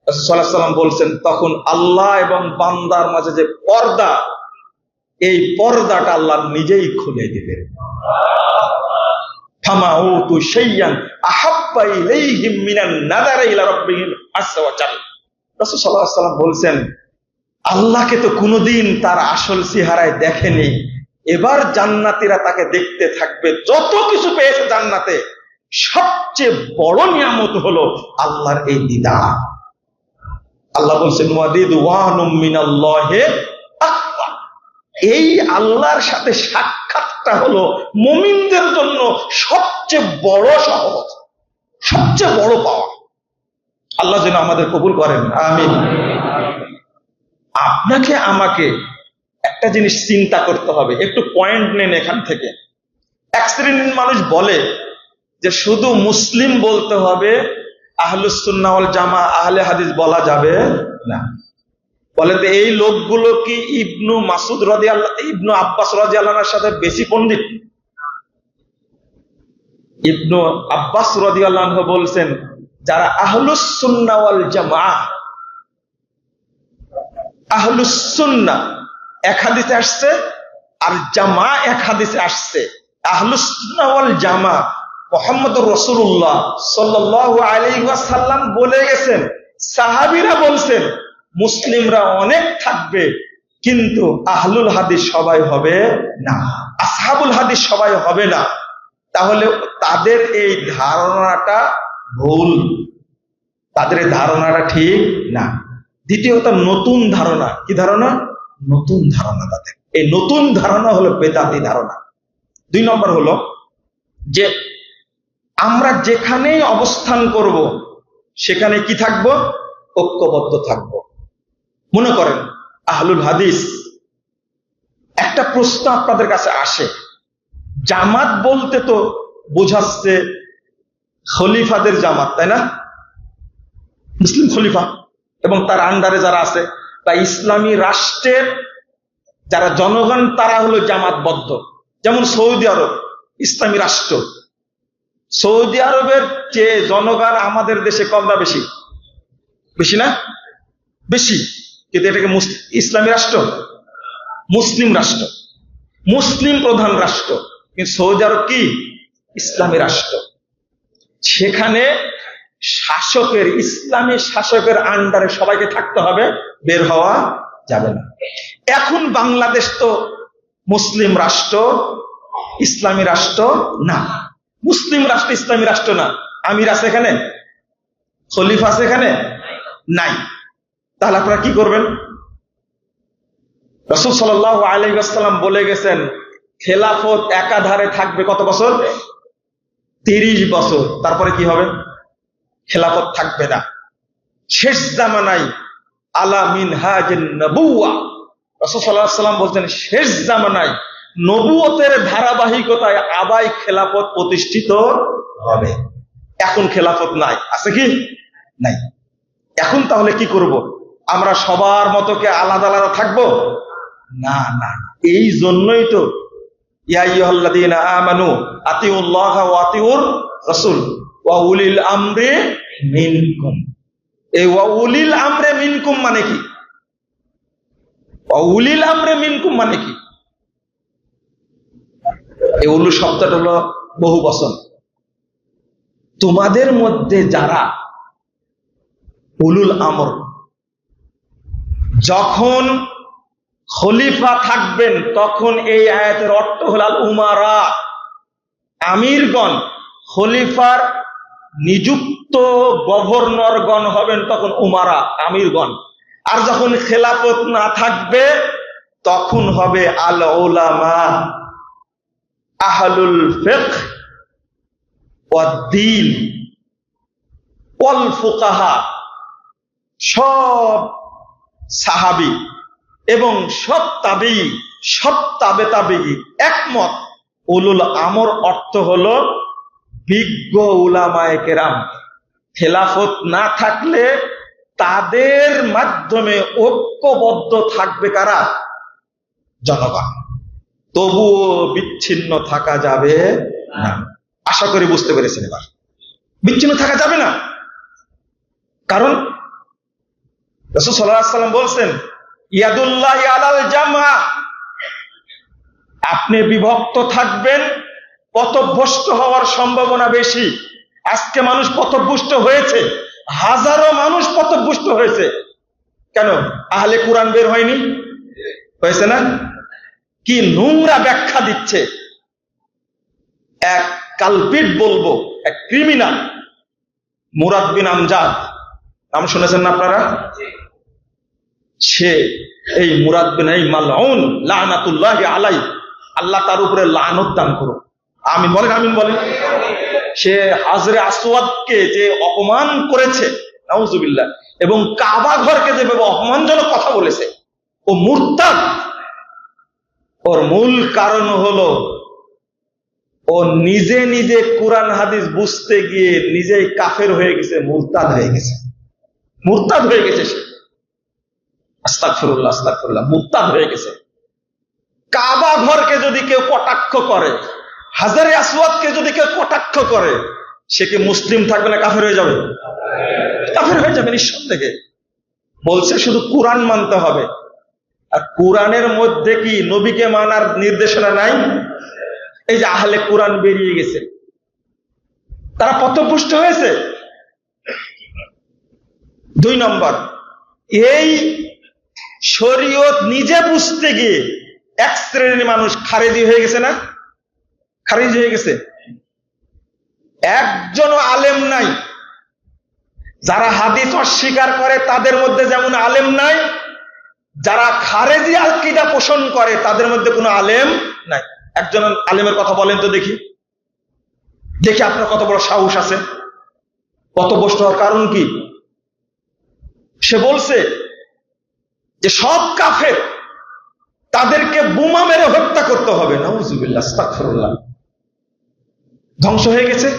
রাসূলুল্লাহ সাল্লাল্লাহু আলাইহি ওয়াসাল্লাম বলছেন, তখন আল্লাহ এবং বান্দার মাঝে যে পর্দা, এই পর্দাটা আল্লাহ নিজেই খুলে দিবেন। ফামাউতু শাইয়ান আহাব্বা ইলাইহিম মিনান নাযারি ইলা রাব্বিহিম আযজা ওয়া জাল। রাসূল সাল্লাল্লাহু আলাইহি ওয়াসাল্লাম বলছেন, আল্লাহকে তো কোনোদিন তার আসল চেহারায় দেখেনি, এবার জান্নাতীরা তাকে দেখতে থাকবে। যত কিছু পেয়েছে জান্নাতে, সবচেয়ে বড় নিয়ামত হলো আল্লাহর এই দিদার। আল্লাহ বলছেন, ওয়ারিদওয়ানুম মিনাল্লাহি আকবার, এই আল্লাহর সাথে সাক্ষাৎটা হলো মুমিনদের জন্য সবচেয়ে বড় সহজ। সবচেয়ে বড় পাওয়া। আল্লাহ যেন আমাদের কবুল করেন, আমিন। আপনাকে আমাকে একটা জিনিস চিন্তা করতে হবে, একটু পয়েন্ট নেন এখান থেকে। এক শ্রেণীর মানুষ বলে যে শুধু মুসলিম বলতে হবে, আহলুস সুন্নাহ ওয়াল জামা, আহলে হাদিস বলা যাবে না। বলে তো এই লোকগুলো কি ইবনু মাসুদ রাদিয়াল্লাহু, ইবনু আব্বাস রাদিয়াল্লাহু আনহুর সাথে বেশি পণ্ডিত? ইবনু আব্বাস রাদিয়াল্লাহু আনহু বলছেন, যারা আহলুস সুন্নাহ ওয়াল জামা, আহলুস সুন্নাহ এক হাদিসে আসছে, আর জামা এক হাদিসে আসছে। আহলুস সুন্নাহ ওয়াল জামা মুহাম্মদুর রাসূলুল্লাহ সাল্লাল্লাহু আলাইহি ওয়াসাল্লাম বলে গেছেন, সাহাবীরা বলছেন মুসলিমরা অনেক থাকবে, কিন্তু আহলুল হাদিস সবাই হবে না, আসহাবুল হাদিস সবাই হবে না। তাহলে তাদের এই ধারণাটা ভুল, তাদের এই ধারণাটা ঠিক না। দ্বিতীয়ত নতুন ধারণা। কি ধারণা? নতুন ধারণা তাদের। এই নতুন ধারণা হলো বেদাতি ধারণা। 2 নম্বর হলো যে আমরা যেখানেই অবস্থান করব সেখানে কি থাকবো? ঐক্যবদ্ধ থাকবো। মনে করেন আহলুল হাদিস, একটা প্রশ্ন আপনাদের কাছে আসে, জামাত বলতে তো বোঝাচ্ছে খলিফাদের জামাত, তাই না? মুসলিম খলিফা এবং তার আন্ডারে যারা আছে, বা ইসলামী রাষ্ট্রের যারা জনগণ, তারা হলো জামাতবদ্ধ। যেমন সৌদি আরব ইসলামী রাষ্ট্র, সৌদি আরবের যে জনগণ আমাদের দেশে কম না বেশি? বেশি না? বেশি। কিন্তু এটাকে ইসলামী রাষ্ট্র, মুসলিম রাষ্ট্র, মুসলিম প্রধান রাষ্ট্র। কিন্তু সৌদি আরব কি? ইসলামী রাষ্ট্র। সেখানে শাসকের, ইসলামী শাসকের আন্ডারে সবাইকে থাকতে হবে, বের হওয়া যাবে না। এখন বাংলাদেশ তো মুসলিম রাষ্ট্র, ইসলামী রাষ্ট্র না। মুসলিম রাষ্ট্র, ইসলামী রাষ্ট্র না। আমির আছে এখানে? খলিফা আছে এখানে? নাই। তাহলে আপনারা কি করবেন? রাসূল সাল্লাল্লাহু আলাইহি ওয়াসাল্লাম বলে গেছেন, খেলাফত একাধারে থাকবে কত বছর? 30 বছর। তারপরে কি হবে? খেলাফত থাকবে না। শেষ জামানায় আলা মিনহাজিন নবুওয়া, রাসূল সাল্লাল্লাহু আলাইহি ওয়াসাল্লাম বলছেন শেষ জামানায় নবুয়তের ধারাবাহিকতায় আবার খেলাফত প্রতিষ্ঠিত হবে। এখন খেলাফত নাই, আছে কি? নাই। এখন তাহলে কি করব? আমরা সবার মতো কে আলাদা আলাদা থাকবো? না না। এই জন্যই তো ইয়া আইয়ুহাল্লাযীনা আমানু আতিউল্লাহ ওয়া আতিউর রাসূল ওয়া উলিল আমরি মিনকুম। এই ওয়া উলিল আমরি মিনকুম মানে কি? ওয়া উলিল আমরি মিনকুম মানে কি? এই উলু শব্দটা হলো বহু বচন। তোমাদের মধ্যে যারা উলুল আমর, যখন খলিফা থাকবেন তখন এই আয়াতের অর্থ হল আল উমারা, আমিরগণ। খলিফার নিযুক্ত গভর্নরগণ হবেন তখন উমারা, আমিরগণ। আর যখন খেলাফত না থাকবে তখন হবে আল উলামা, আহলুল ফিকহ ওয়াদ দ্বীন ওয়াল ফুকাহা। সব সাহাবী এবং সব তাবী, সব তাবে তাবী একমত, উলুল আমর অর্থ হলো বিজ্ঞ উলামায়ে কেরাম। খেলাফত না থাকলে তাদের মাধ্যমে ঐক্যবদ্ধ থাকবে কারা? জনগণ। তবুও বিচ্ছিন্ন থাকা যাবে না। আশা করি বুঝতে পেরেছেন। এবার বিচ্ছিন্ন থাকা যাবে না, কারণ রাসূল সাল্লাল্লাহু আলাইহি ওয়াসাল্লাম বলছেন ইয়াদুল্লাহি আলাল জামা। আপনি বিভক্ত থাকবেন, পথভ্রষ্ট হওয়ার সম্ভাবনা বেশি। আজকে মানুষ পথভ্রষ্ট হয়েছে, হাজারো মানুষ পথভ্রষ্ট হয়েছে। কেন? আহলে কোরআন বের হয়নি? হয়েছে না? কি নোংরা ব্যাখ্যা দিচ্ছে। এক কালপিট বলবো, এক ক্রিমিনাল, মুরাদ বিন আমজাদ, নাম শুনেছেন না আপনারা? সে এই মুরাদ বিন, এই মালউন লানাতুল্লাহি আলাইহি, আল্লাহ তার উপরে লানত দান করুন। আমিন বলেন, আমিন বলেন। সে হাজরে আসওয়াদকে যে অপমান করেছে, নাউজুবিল্লাহ, এবং কাবা ঘরকে যেভাবে অপমানজনক কথা বলেছে, ও মুরতাদ। ওর মূল কারণ হলো ও নিজে নিজে কোরআন হাদিস বুঝতে গিয়ে নিজেই কাফের হয়ে গেছে, মুরতাদ হয়ে গেছে। মুরতাদ হয়ে গেছে সে, আস্তাগফিরুল্লাহ আস্তাগফিরুল্লাহ, মুরতাদ হয়ে গেছে। কাবা ঘরকে যদি কেউ কটাক্ষ করে, হাজারে আসওয়াদকে যদি কেউ কটাক্ষ করে, সে কি মুসলিম থাকবে না কাফের হয়ে যাবে? কাফের হয়ে যাবে নিঃসন্দেহে। বলছে শুধু কোরআন মানতে হবে। আর কোরআনের মধ্যে কি নবীকে মানার নির্দেশনা নাই? এই যে আহলে কোরআন বেরিয়ে গেছে, তারা পথভ্রষ্ট হয়েছে। 2 নম্বর, এই শরীয়ত নিজে বুঝতে গিয়ে এক শ্রেণীর মানুষ খারেজি হয়ে গেছে না? খারিজ হয়ে গেছে। একজনও আলেম নাই। যারা হাদিস অস্বীকার করে তাদের মধ্যে যেমন আলেম নাই, যারা খারেজি আকীদা পোষণ করে তাদের মধ্যে কোনো আলেম নাই। একজন আলেমের কথা বলেন তো দেখি, দেখি আপনার কত বড় সাহস আছে, কত ভ্রষ্ট হওয়ার কারণ কি? সে বলছে যে সব কাফের, তাদেরকে বোমা মেরে হত্যা করতে হবে। নাউজুবিল্লাহ আস্তাগফিরুল্লাহ। ধ্বংস হয়ে গেছে।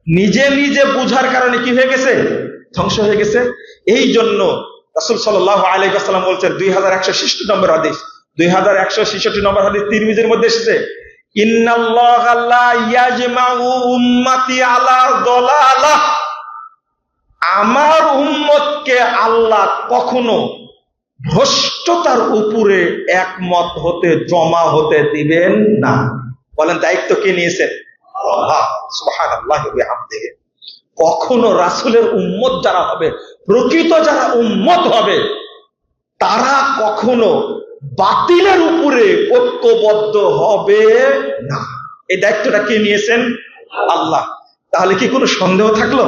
নিজে নিজে বুঝার কারণে কি হয়ে গেছে? ধ্বংস হয়ে গেছে। এই জন্য রাসূল সাল্লাল্লাহু আলাইহি ওয়াসাল্লাম বলছেন, 2166 নম্বর হাদিস, 2166 নম্বর হাদিস তিরমিজির মধ্যে এসেছে, ইন্নাল্লাহা লা ইয়াজমাউ উম্মতি আলা দালালাহ। আমার উম্মতকে আল্লাহ কখনো ভ্রষ্টতার উপরে একমত হতে, জমা হতে দিবেন না। বলেন দায়িত্ব কে নিয়েছেন? আল্লাহ সুবহানাল্লাহি ওয়া বিহামদিহি। কখনো রাসূলের উম্মত যারা হবে, প্রকৃত যারা উম্মত হবে, তারা কখনো বাতিলের উপরে ঐক্যবদ্ধ হবে না। এই দায়িত্বটা কে নিয়েছেন? আল্লাহ। তাহলে কি কোনো সন্দেহ থাকলো?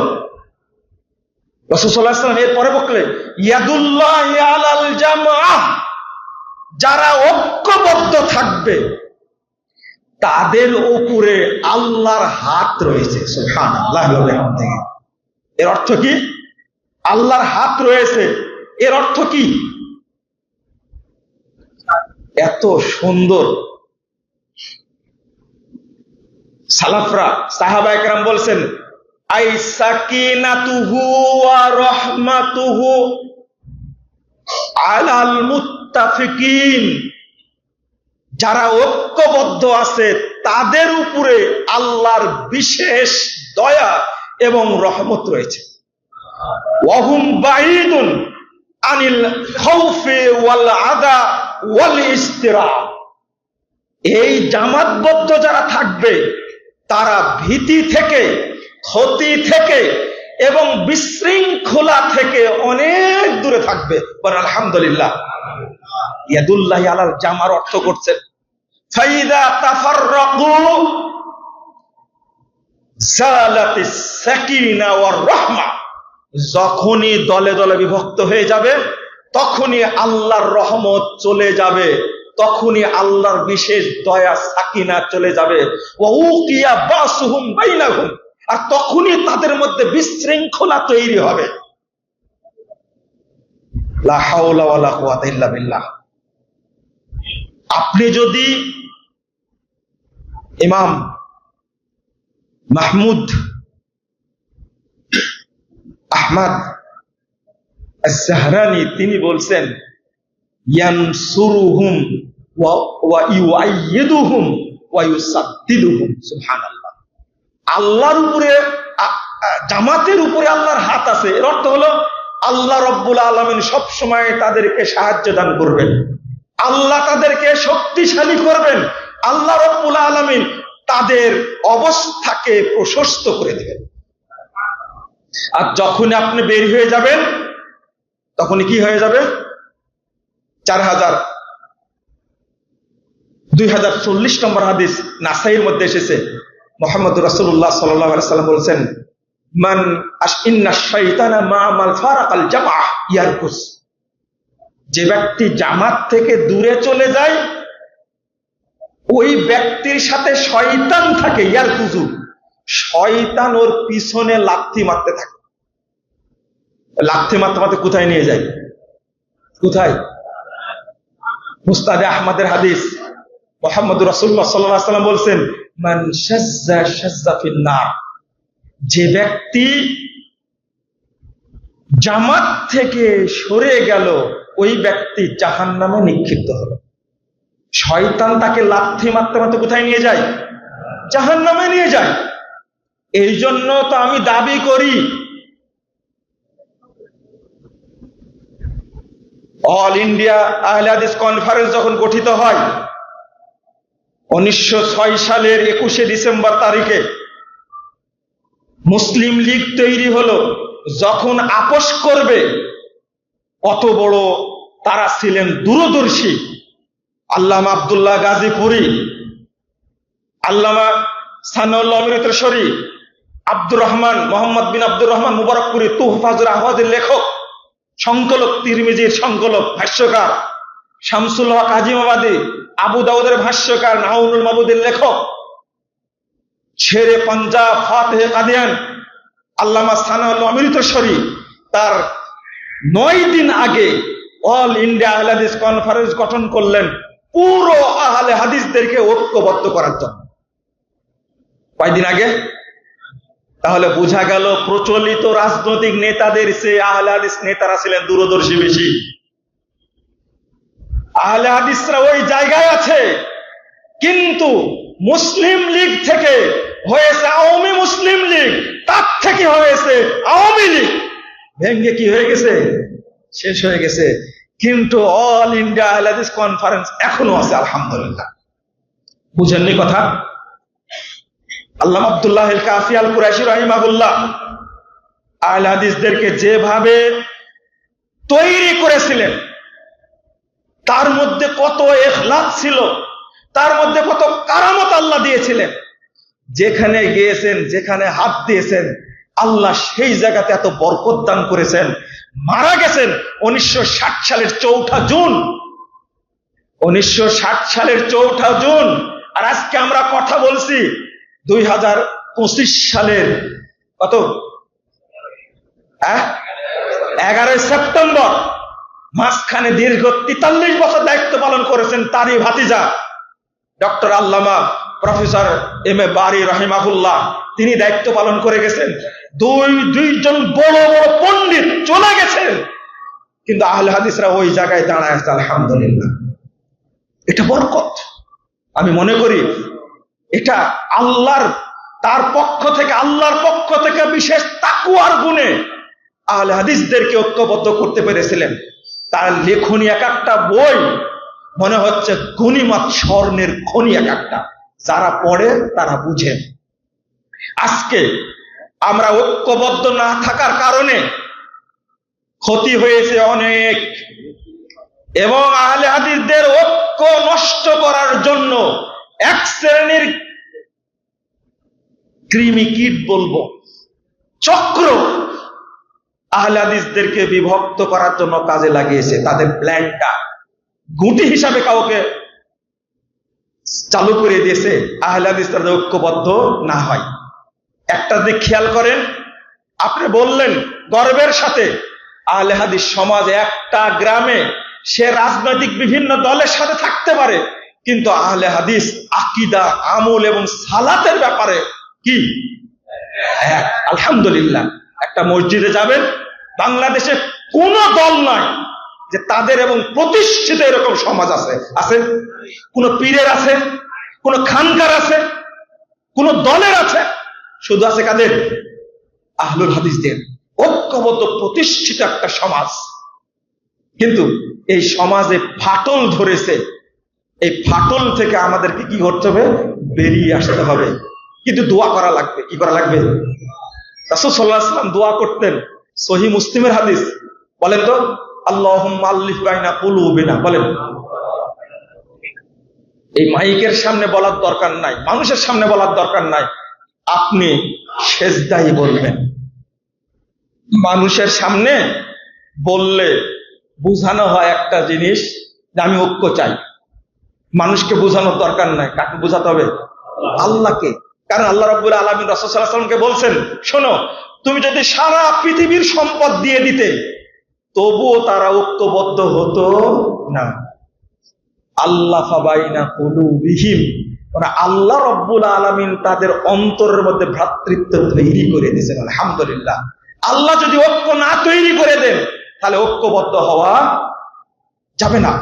রাসূল সাল্লাল্লাহু আলাইহি ওয়াসাল্লাম এরপরে বললেন, ইয়াদুল্লাহি আলাল জামাআহ। যারা ঐক্যবদ্ধ থাকবে তাদের উপরে আল্লাহর হাত রয়েছে। সুবহানাল্লাহি ওয়া বিহামদিহি। এর অর্থ কি? আল্লাহর হাত রয়েছে, এর অর্থ কি? এত সুন্দর সালাফরা, সাহাবায়ে কেরাম বলছেন, আই সাকিনাতুহু ওয়া রাহমাতুহু আলাল মুত্তাফিকিন। যারা ঐক্যবদ্ধ আছে তাদের উপরে আল্লাহর বিশেষ দয়া এবং রহমত রয়েছে। ওয়াহুম বাঈদুন আনিল খাউফি ওয়াল আদা ওয়াল ইস্তিরা। এই জামাতবদ্ধ যারা থাকবে তারা ভীতি থেকে, ক্ষতি থেকে এবং বিশৃঙ্খলা থেকে অনেক দূরে থাকবে। বলেন আলহামদুলিল্লাহ। ইয়াদুল্লাহি আলাল জামার অর্থ করছেন, ফাইদা তাফাররাকু জালাতিস সাকিনা ওয়ার রাহমা। যখনই দলে দলে বিভক্ত হয়ে যাবে, তখনই আল্লাহর রহমত চলে যাবে, তখনই আল্লাহর বিশেষ দয়া সাকিনা চলে যাবে। ওয়া উকিয়া বাসুহুম বাইনাহুম। আর তখনই তাদের মধ্যে বিশৃঙ্খলা তৈরি হবে। লা হাওলা ওয়ালা কুওয়াতা ইল্লা বিল্লাহ। আপনি যদি ইমাম মাহমুদ আহমদ আস-সাহরানী তিনি বলছেন, ইয়ানসুরুহুম ওয়া ইউআইয়িদুহুম ওয়া ইউসাদ্দিদুহুম। সুবহানাল্লাহ। আল্লাহর উপরে, জামাতের উপরে আল্লাহর হাত আছে। এর অর্থ হলো আল্লাহ রাব্বুল আলামিন সব সময় তাদেরকে সাহায্য দান করবেন, আল্লাহ তাদেরকে শক্তিশালী করবেন, আল্লাহ রাব্বুল আলামিন তাদের অবস্থাকে প্রশস্ত করে দেবেন। আর যখন আপনি বের হয়ে যাবেন, তখনই কি হয়ে যাবে? 2040 নম্বর হাদিস নাসাইর মধ্যে এসেছে, মুহাম্মদুর রাসূলুল্লাহ সাল্লাল্লাহু আলাইহি ওয়াসাল্লাম বলেছেন, মান ইন্না শাইতানা মা মান ফারাকাল জামাআহ ইয়ারকুস। যে ব্যক্তি জামাত থেকে দূরে চলে যায়, ওই ব্যক্তির সাথে শয়তান থাকে। ইয়ারকুজু, শয়তান ওর পিছনে লাথি মারতে থাকে। লাথি মারতে মারতে কোথায় নিয়ে যায়? কোথায়? মুস্তাদে আহমদের হাদিস, মুহাম্মদ রাসূলুল্লাহ সাল্লাল্লাহু আলাইহি ওয়াসাল্লাম বলছেন, মান শাজ্জা শাজ্জা ফিন্নার, যে ব্যক্তি জামাত থেকে সরে গেল ওই ব্যক্তি জাহান্নামে নিক্ষিপ্ত হলো। শয়তান তাকে লাথি মারতে মারতে কোথায় নিয়ে যায়? জাহান্নামে নিয়ে যায়। এই জন্য তো আমি দাবি করি, অল ইন্ডিয়া আহলে হাদিস কনফারেন্স যখন গঠিত হয় 1906 সালের 21শে ডিসেম্বর তারিখে, মুসলিম লীগ তৈরি হলো। যখন আপোষ করবে, কত বড় তারা ছিলেন দূরদর্শী। আল্লামা আব্দুল্লাহ গাজীপুরী, আল্লামা সানাউল্লাহ অমৃতসরী, আব্দুর রহমান, মোহাম্মদ বিন আব্দুর রহমান মুবারকপুরী, তুহফাজুল আহওয়াজের লেখক, সংকলক, তিরমিজির সংকলক, ভাষ্যকার শামসুল হক আজিমাবাদী, আবু দাউদের ভাষ্যকার, নাউনুল মাবুদের লেখক, শেরে পাঞ্জাব ফাতেহে কাদিয়ান আল্লামা সানাউল্লাহ অমৃতসরী, তার 9 দিন আগে অল ইন্ডিয়া আহলে হাদিস কনফারেন্স গঠন করলেন পুরো আহলে হাদিসদেরকে ঐক্যবদ্ধ করার জন্য। কয়দিন আগে? তাহলে বোঝা গেল প্রচলিত রাজনৈতিক নেতাদের চেয়ে আহলে হাদিস নেতারা ছিলেন দূরদর্শী বেশি। আহলে হাদিসরা ওই জায়গায় আছে, কিন্তু মুসলিম লীগ থেকে হয়েছে আওয়ামী মুসলিম লীগ, তার থেকে হয়েছে আওয়ামী লীগ, ভেঙ্গে কি হয়ে গেছে? শেষ হয়ে গেছে। কিন্তু অল ইন্ডিয়া আহলে হাদিস কনফারেন্স এখনো আছে, আলহামদুলিল্লাহ। বুঝেননি কথা? আল্লামা আব্দুল্লাহ আল কাফি আল কুরাইশি রাহিমাহুল্লাহ আহলে হাদিসদেরকে যেভাবে তৈরি করেছিলেন, তার মধ্যে কত ইখলাস ছিল, তার মধ্যে কত কারামত আল্লাহ দিয়েছিলেন। যেখানে গিয়েছেন, যেখানে হাত দিয়েছেন, আল্লাহ সেই জায়গাতে এত বরকত দান করেছেন। মারা গেছেন 1960 সালের 4 জুন, 1960 সালের 4 জুন। আর আজকে আমরা কথা বলছি 2025 সালের কত? 11 সেপ্টেম্বর। মাঝখানে দীর্ঘ 43 বছর দায়িত্ব পালন করেছেন তারই ভাতিজা doctor Allama professor M A বারী রাহিমাহুল্লাহ, তিনি দায়িত্ব পালন করে গেছেন। দুইজন বড় বড় পণ্ডিত চলে গেছেন, কিন্তু আহলে হাদিসরা ওই জায়গায় দাঁড়ায় আছে, আলহামদুলিল্লাহ। এটা বরকত। আমি মনে করি এটা আল্লাহর, তার পক্ষ থেকে, আল্লাহর পক্ষ থেকে বিশেষ তাকওয়ার গুণে আহলে হাদিসদেরকে ঐক্যবদ্ধ করতে পেরেছিলেন। তার লেখনী এক একটা বই মনে হচ্ছে গনিমত স্বর্ণের খনি এক একটা। যারা পড়ে তারা বুঝেন। আজকে আমরা ঐক্যবদ্ধ না থাকার কারণে ক্ষতি হয়েছে অনেক, এবং আহলে হাদিসদের ঐক্য নষ্ট করার জন্য এক শ্রেণীর কৃমি কীট বলবো, চক্র আহলে হাদিসদেরকে বিভক্ত করার জন্য কাজে লাগিয়েছে। তাদের প্ল্যানটা গুটি হিসাবে কাউকে চালু করে দিয়েছে, আহলে হাদিসরা ঐক্যবদ্ধ না হয়। একটা দিক খেয়াল করেন, আপনি বললেন গর্বের সাথে আহলে হাদিস সমাজ একটা গ্রামে, সে রাজনৈতিক বিভিন্ন দলের সাথে থাকতে পারে, কিন্তু আহলে হাদিস আকীদা, আমল এবং সালাতের ব্যাপারে কি এক। আলহামদুলিল্লাহ। একটা মসজিদে যাবেন, বাংলাদেশে কোন দল নাই যে তাদের এবং প্রতিষ্ঠিত এরকম সমাজ আছে। আছে? কোন পীরের আছে, কোন খানকার আছে, কোন দলের আছে? শুধু আছে কাদের? আহলুল হাদিসদের ঐক্যবদ্ধ প্রতিষ্ঠিত একটা সমাজ। কিন্তু এই সমাজে ফাটল ধরেছে। এই ফাটল থেকে আমাদেরকে কি করতে হবে? বেরিয়ে আসতে হবে। কিন্তু দোয়া করা লাগবে। কি করা লাগবে? রাসূল সাল্লাল্লাহু আলাইহি ওয়াসাল্লাম দোয়া করতেন, সহিহ মুসলিমের হাদিস, বলেন তো, আল্লাহুম্মা আল্লিফ বাইনা কুলুবিনা, বলেন। এই মাইকের সামনে বলার দরকার নাই, মানুষের সামনে বলার দরকার নাই, আপনি সেজদায় বলবেন। মানুষের সামনে বললে বোঝানো হয় একটা জিনিস যে আমি ঐক্য চাই। মানুষকে বোঝানোর দরকার নাই। কাকে বোঝাতে হবে? আল্লাহকে। কারণ আল্লাহ রাব্বুল আলামিন রাসূল সাল্লাল্লাহু আলাইহি ওয়াসাল্লামকে বলছেন, শোনো, তুমি যদি সারা পৃথিবীর সম্পদ দিয়ে দিতে তবুও তারা ঐক্যবদ্ধ হতো না। আল্লাফা বাইনা কুলুবিহিম, মানে আল্লাহ রাব্বুল আলামিন তাদের অন্তরের মধ্যে ভ্রাতৃত্ব তৈরি করে দিয়েছেন। আলহামদুলিল্লাহ। আল্লাহ যদি ঐক্য না তৈরি করে দেন তাহলে ঐক্যবদ্ধ হওয়া যাবে না।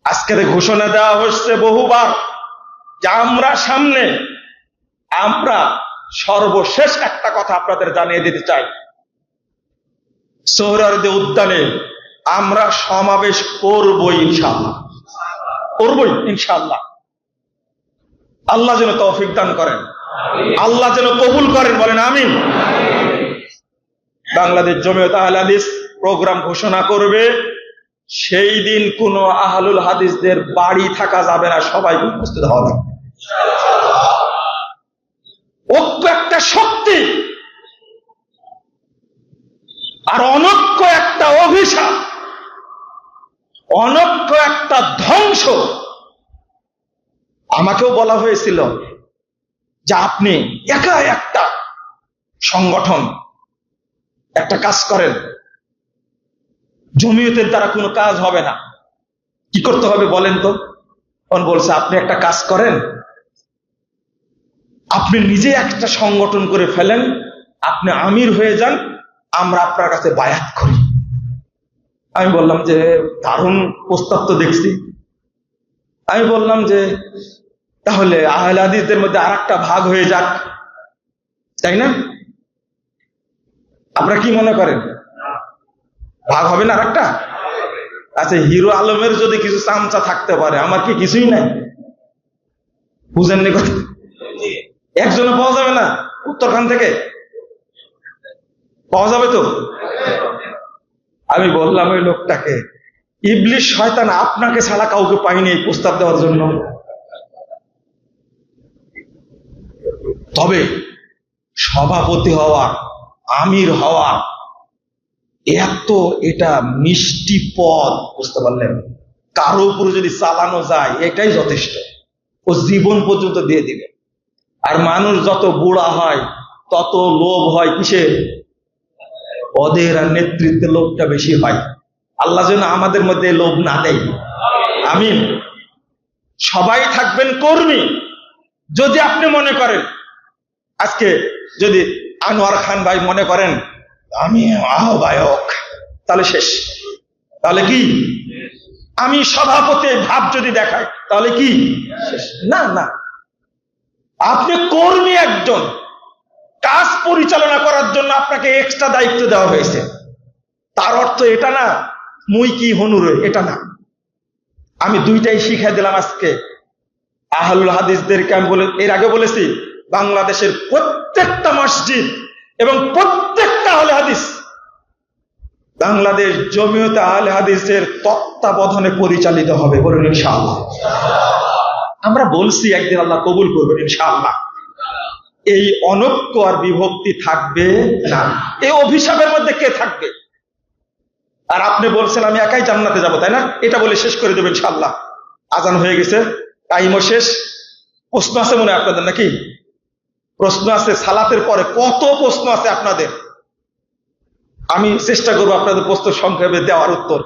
আজকের ঘোষণা দেওয়া হচ্ছে বহুবার যে আমরা সর্বশেষ একটা কথা আপনাদের জানিয়ে দিতে চাই, সোহরাওয়ার্দী উদ্যানে আমরা সমাবেশ করবই ইনশাআল্লাহ, করবই ইনশাআল্লাহ। আল্লাহ যেন তৌফিক দান করেন, আল্লাহ যেন কবুল করেন, বলেন আমিন। বাংলাদেশ জমিয়ত আহলে হাদিস প্রোগ্রাম ঘোষণা করবে, সেই দিন কোন আহলুল হাদিসদের বাড়ি থাকা যাবে না, সবাই উপস্থিত হওয়া লাগবে। ঐক্য একটা শক্তি, আর অনৈক্য একটা অভিশাপ, অনৈক্য একটা ধ্বংস। আমাকেও বলা হয়েছিল যে আপনি একা একটা সংগঠন একটা কাজ করেন, জমিয়তের দ্বারা কোনো কাজ হবে না, কি করতে হবে বলেন তো? তখন বলছে, আপনি একটা কাজ করেন, আপনি নিজে একটা সংগঠন করে ফেলেন, আপনি আমির হয়ে যান, আমরা আপনার কাছে বায়াত করি। আমি বললাম যে দারুণ প্রস্তাব তো দেখছি। আমি বললাম যে তাহলে আহলে হাদিসদের মধ্যে আরেকটা ভাগ হয়ে যাক, তাই না? আপনারা কি মনে করেন, ভাগ হবে না আরেকটা? আচ্ছা, হিরো আলমের যদি কিছু চামচা থাকতে পারে, আমার কি কিছুই নাই? বুঝেননি কথা? একজনে পাওয়া যাবে না উত্তরখান থেকে? পাওয়া যাবে তো? আমি বললাম ওই লোকটাকে, ইবলিশ শয়তান আপনাকে ছাড়া কাউকে পাইনি এই প্রস্তাব দেওয়ার জন্য। তবে সভাপতি হওয়া, আমির হওয়া, এটা মিষ্টি পদ, বুঝতে পারলেন? কারো উপরে যদি চালানো যায় এটাই যথেষ্ট, ও জীবন পর্যন্ত দিয়ে দিবে। আর মানুষ যত বুড়া হয় তত লোভ হয় কিসে? পদের আর নেতৃত্বের লোভটা বেশি হয়। আল্লাহ যেন আমাদের মধ্যে লোভ না দেয়, আমিন। সবাই থাকবেন কর্মী। যদি আপনি মনে করেন, আজকে যদি আনোয়ার খান ভাই মনে করেন আমি আহ্বায়ক, তাহলে শেষ। তাহলে কি আমি সভাপতি ভাব যদি দেখায় তাহলে কি শেষ? না না, আপনি কর্মী একজন, কাজ পরিচালনা করার জন্য আপনাকে এক্সট্রা দায়িত্ব দেওয়া হয়েছে। তার অর্থ এটা না মুই কি হনুরে, এটা না। আমি দুইটাই শিখাই দিলাম আজকে আহলুল হাদিসদেরকে। আমি এর আগে বলেছি, বাংলাদেশের প্রত্যেকটা মসজিদ এবং প্রত্যেকটা আহলে হাদিস বাংলাদেশ জমিয়তে আহলে হাদিসের তত্ত্বাবধানে পরিচালিত হবে, বলুন ইনশাআল্লাহ। আমরা বলছি একদিন আল্লাহ কবুল করবেন ইনশাআল্লাহ। এই অনৈক্য আর বিভক্তি থাকবে না। এই অভিশাপের মধ্যে কে থাকবে? আর আপনি বলছেন আমি একাই জান্নাতে যাব, তাই না? এটা বলে শেষ করে দেবেন ইনশাআল্লাহ। আজান হয়ে গেছে, টাইমও শেষ। প্রশ্ন আছে মনে হয় আপনাদের, নাকি? প্রশ্ন আছে? সালাতের পরে কত প্রশ্ন আছে আপনাদের? আমি চেষ্টা করবো আপনাদের প্রশ্ন সংক্ষেপে দেওয়ার উত্তর,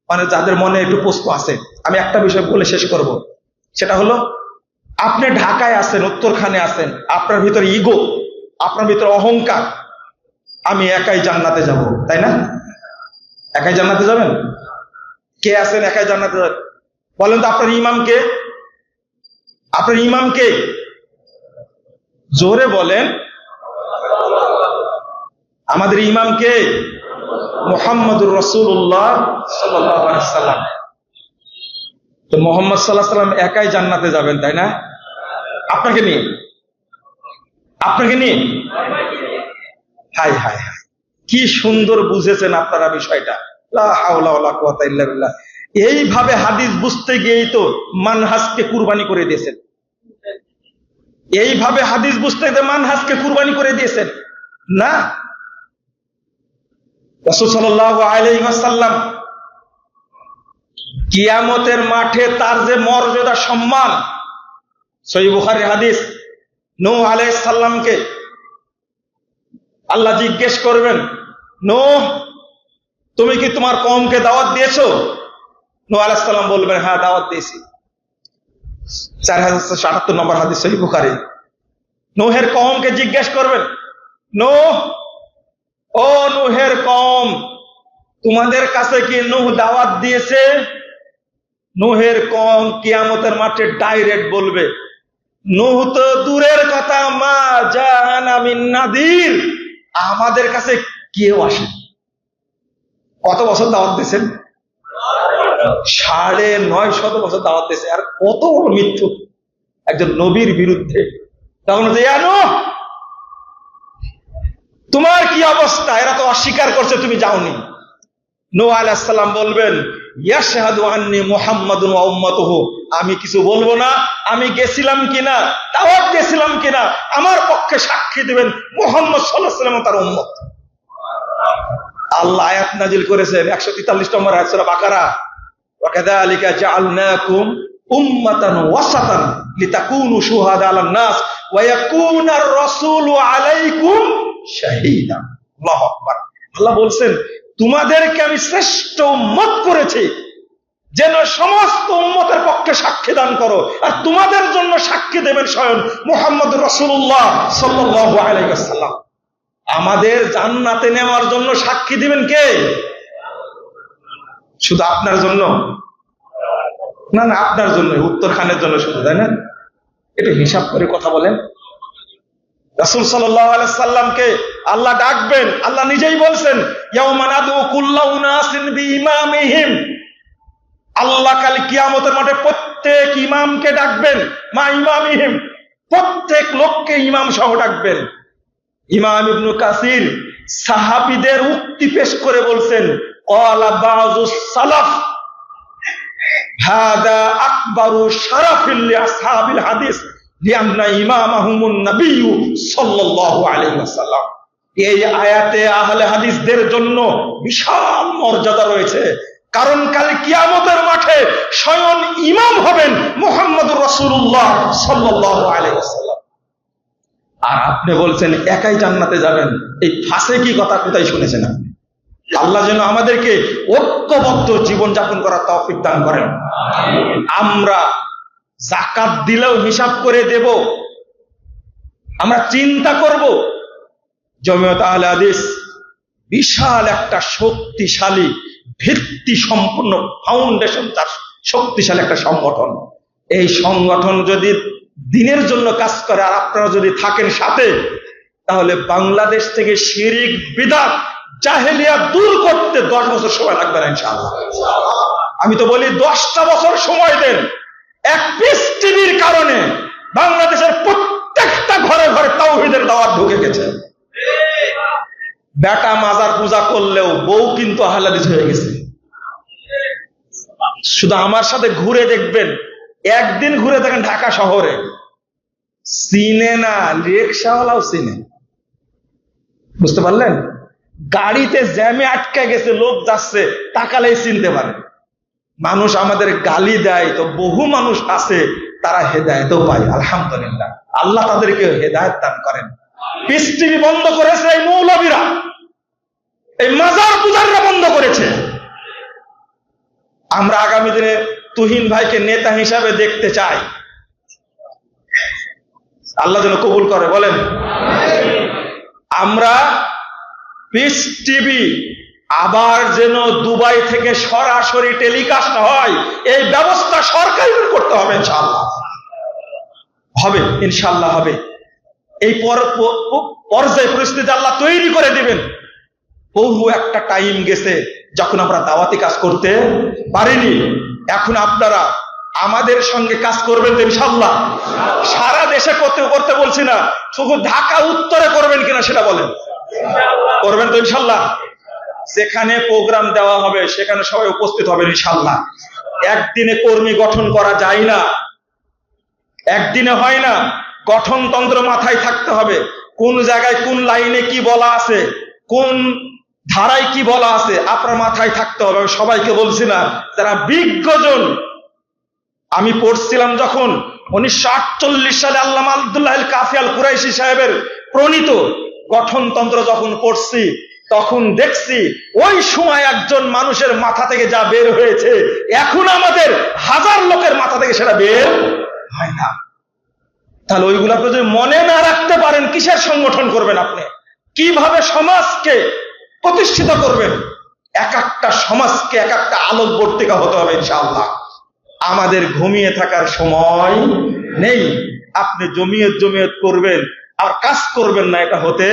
মানে যাদের মনে একটু প্রশ্ন আছে। আমি একটা বিষয় বলে শেষ করব, সেটা হলো আপনি ঢাকায় আছেন, উত্তরখানে আছেন, আপনার ভিতরে ইগো, আপনার ভিতরে অহংকার, আমি একাই জান্নাতে যাব, তাই না? একাই জান্নাতে যাবেন? কে আছেন একাই জান্নাতে যাবেন? বলেন তো আপনার ইমাম কে? আপনার ইমাম কে? জোরে বলেন। আমাদের ইমাম কে? মুহাম্মদুর রাসূলুল্লাহ সাল্লাল্লাহু আলাইহি ওয়াসাল্লাম। তো মুহাম্মদ সাল্লাল্লাহু আলাইহি ওয়াসাল্লাম একাই জান্নাতে যাবেন, তাই না? আপনাকে নিয়ে, আপনাকে নিয়ে। হাই হাই হাই, কি সুন্দর বুঝেছেন আপনারা বিষয়টা। লা হাওলা ওয়ালা কুওয়াতা ইল্লা বিল্লাহ। এইভাবে হাদিস বুঝতে গিয়েই তো মানহাজকে কুরবানি করে দিয়েছেন। এইভাবে হাদিস বুঝতে গিয়ে মানহাজকে কুরবানি করে দিয়েছেন না? রাসূল সাল্লাল্লাহু আলাইহি ওয়াসাল্লাম কিয়ামতের মাঠে তার যে মর্যাদা সম্মান, সহিহ বুখারীর হাদিস, নূহ আলাইহিস সালামকে আল্লাহ জিজ্ঞেস করবেন, নূহ তুমি কি তোমার কওমকে দাওয়াত দিয়েছো? নূহ আলাইহিস সালাম বলবেন, হ্যাঁ দাওয়াত দিয়েছি। 4078 নম্বর হাদিস সহিহ বুখারী। নূহের কওমকে জিজ্ঞেস করবেন, নূহ, ও নূহের কওম, তোমাদের কাছে কি নূহ দাওয়াত দিয়েছে? নূহের কওম কিয়ামতের মাঠে ডাইরেক্ট বলবে, নূহ তো দূরের কথা, মা জাআনা মিন নাদির, আমাদের কাছে কেউ আসে। কত বছর দাওয়াত দিয়েছেন? 950 বছর দাওয়াত দিয়েছে। আর কত বড় মিথ্যুক একজন নবীর বিরুদ্ধে। তখন জানো তোমার কি অবস্থা, এরা তো অস্বীকার করছে তুমি যাওনি। নূহ আলাইহিস সালাম বলবেন, ইয়াশহাদু আন্নী মুহাম্মাদুন ওয়া উম্মাতুহু, আমি কিছু বলবো না, আমি গেছিলাম কিনা, দাওয়াত দিয়েছিলাম কিনা, আমার পক্ষে সাক্ষী দিবেন মুহাম্মদ সাল্লাল্লাহু আলাইহি ওয়াসাল্লাম তার উম্মত। আল্লাহ আয়াত নাজিল করেছেন 143 নম্বর আয়াত সূরা বাকারা, ওয়া কাযালিকা জাআলনাকুম উম্মাতান ওয়াসাতান লিতাকুনু শুহাদা আলান নাস ওয়া ইয়াকুনার রাসূলু আলাইকুম শাহীদা। আল্লাহু আকবার। আল্লাহ বলছেন, তোমাদেরকে আমি শ্রেষ্ঠ উম্মত করেছি যেন সমস্ত উম্মতের পক্ষে সাক্ষী দান করো, আর তোমাদের জন্য সাক্ষী দেবেন স্বয়ং মুহাম্মদুর রাসূলুল্লাহ সাল্লাল্লাহু আলাইহি ওয়াসাল্লাম। আমাদের জান্নাতে নেওয়ার জন্য সাক্ষী দিবেন কে? শুধু আপনার জন্য না, না আপনার জন্য, উত্তর খানের জন্য শুধু, তাই না? একটু হিসাব করে কথা বলেন। রাসূল সাল্লাল্লাহু আলাইহি সাল্লামকে আল্লাহ ডাকবেন, আল্লাহ নিজেই বলছেন, ইয়াউমা নাদউ কুল্লা উনাসিন বিইমামিহিম, আল্লাহ কাল কিয়ামতের মাঠে প্রত্যেক ইমামকে ডাকবেন, মা ইমামিহিম, প্রত্যেক লোককে ইমাম সহ ডাকবেন। ইমাম ইবনে কাসির সাহাবীদের উক্তি পেশ করে বলছেন, ক্বালা বাযুস সালাফ হাদা আকবারু শারাফিল লিআসহাবিল হাদিস লিআন্না ইমামাহুমুন নবিয়্যু সাল্লাল্লাহু আলাইহি ওয়াসাল্লাম। এই আয়াতে আহলে হাদিসদের জন্য বিশাল মর্যাদা রয়েছে, কারণ কাল কিয়ামতের মাঠে স্বয়ং ইমাম হবেন মুহাম্মদুর রাসূলুল্লাহ সাল্লাল্লাহু আলাইহি ওয়াসাল্লাম। আর আপনি বলছেন একাই জান্নাতে যাবেন, এই ফাঁসেকি কথা কোথায় শুনেছেন আপনি? আল্লাহ যেন আমাদেরকে ঐক্যবদ্ধ জীবন যাপন করার তৌফিক দান করেন। আমরা যাকাত দিলেও হিসাব করে দেব, আমরা চিন্তা করব। জমিয়ত আহলে হাদিস বিশাল একটা শক্তিশালী ভিত্তি সম্পন্ন ফাউন্ডেশন, তার শক্তিশালী একটা সংগঠন। এই সংগঠন যদি দিনের জন্য কাজ করে আর আপনারা যদি থাকেন সাথে, তাহলে বাংলাদেশ থেকে শিরিক, বিদআত, জাহেলিয়া দূর করতে 10 বছর সময় লাগবে না ইনশাআল্লাহ। আমি তো বলি 10টা বছর সময় দেন। এক পিস টিভির কারণে বাংলাদেশের প্রত্যেকটা ঘরে ঘরে তাওহীদের দাওয়াত ঢুকে গেছে। বেটা মাজার পূজা করলেও বউ কিন্তু আহলে হাদিস হয়ে গেছে। শুধু আমার সাথে ঘুরে দেখবেন, একদিন ঘুরে দেখেন ঢাকা শহরে, চিনে না রিকশাওয়ালাও চিনে। বুঝতে পারলেন? গাড়িতে জ্যামে আটকে গেছে, লোক যাচ্ছে, তাকালেই চিনতে পারে। মানুষ আমাদের গালি দেয়, তো বহু মানুষ আছে তারা হেদায়েতও পায়, আলহামদুলিল্লাহ। আল্লাহ তাদেরকে হেদায়েত দান করেন। পিস টিভি বন্ধ করেছে এই মৌলবীরা, এই মাজার পূজাররা বন্ধ করেছে। আমরা আগামী দিনে তুহিন ভাইকে নেতা হিসাবে দেখতে চাই। আল্লাহ যেন কবুল করে, বলেন। আমরা পিস টিভি আবার যেন দুবাই থেকে সরাসরি টেলিকাস্ট হয়, এই ব্যবস্থা সরকারের করতে হবে। ইনশাআল্লাহ হবে, ইনশাআল্লাহ হবে। এই পর্যায়ে পরিস্থিতি আল্লাহ তৈরি করে দিবেন। বহু একটা টাইম গেছে যখন আমরা দাওয়াতি কাজ করতে পারিনি। এখন আপনারা আমাদের সঙ্গে কাজ করবেন তো ইনশাআল্লাহ। সারা দেশে করতে বলছি না, শুধু ঢাকা উত্তরে করবেন কিনা সেটা বলেন। করবেন তো ইনশাআল্লাহ। যেখানে প্রোগ্রাম দেওয়া হবে সেখানে সবাই উপস্থিত হবে ইনশাআল্লাহ। একদিনে কর্মী গঠন করা যায় না, একদিনে হয় না। গঠনতন্ত্র মাথায় থাকতে হবে, কোন জায়গায় কোন লাইনে কি বলা আছে, কোন ধারায় কি বলা আছে, আপনার মাথায় থাকতে হবে। সবাইকে বলছি না, যারা বিজ্ঞজন আমি পড়ছিলাম যখন 1948 সালে আল্লামা আব্দুল্লাহ আল কাফি আল কুরাইশি সাহেবের প্রণীত গঠনতন্ত্র যখন পড়ছি, তখন দেখছি ওই সময় একজন মানুষের মাথা থেকে যা বের হয়েছে, এখন আমাদের হাজার লোকের মাথা থেকে সেটা বের হয় না। তাহলে ওইগুলাকে যদি মনে না রাখতে পারেন, কিসের সংগঠন করবেন আপনি? কিভাবে সমাজকে প্রতিষ্ঠিত করবেন? এক একটা সমাজকে এক একটা আলোকবর্তিকা হতে হবে ইনশাআল্লাহ। আমাদের ঘুমিয়ে থাকার সময় নেই। আপনি জমিয়ত করবেন আর কাজ করবেন না, এটা হতে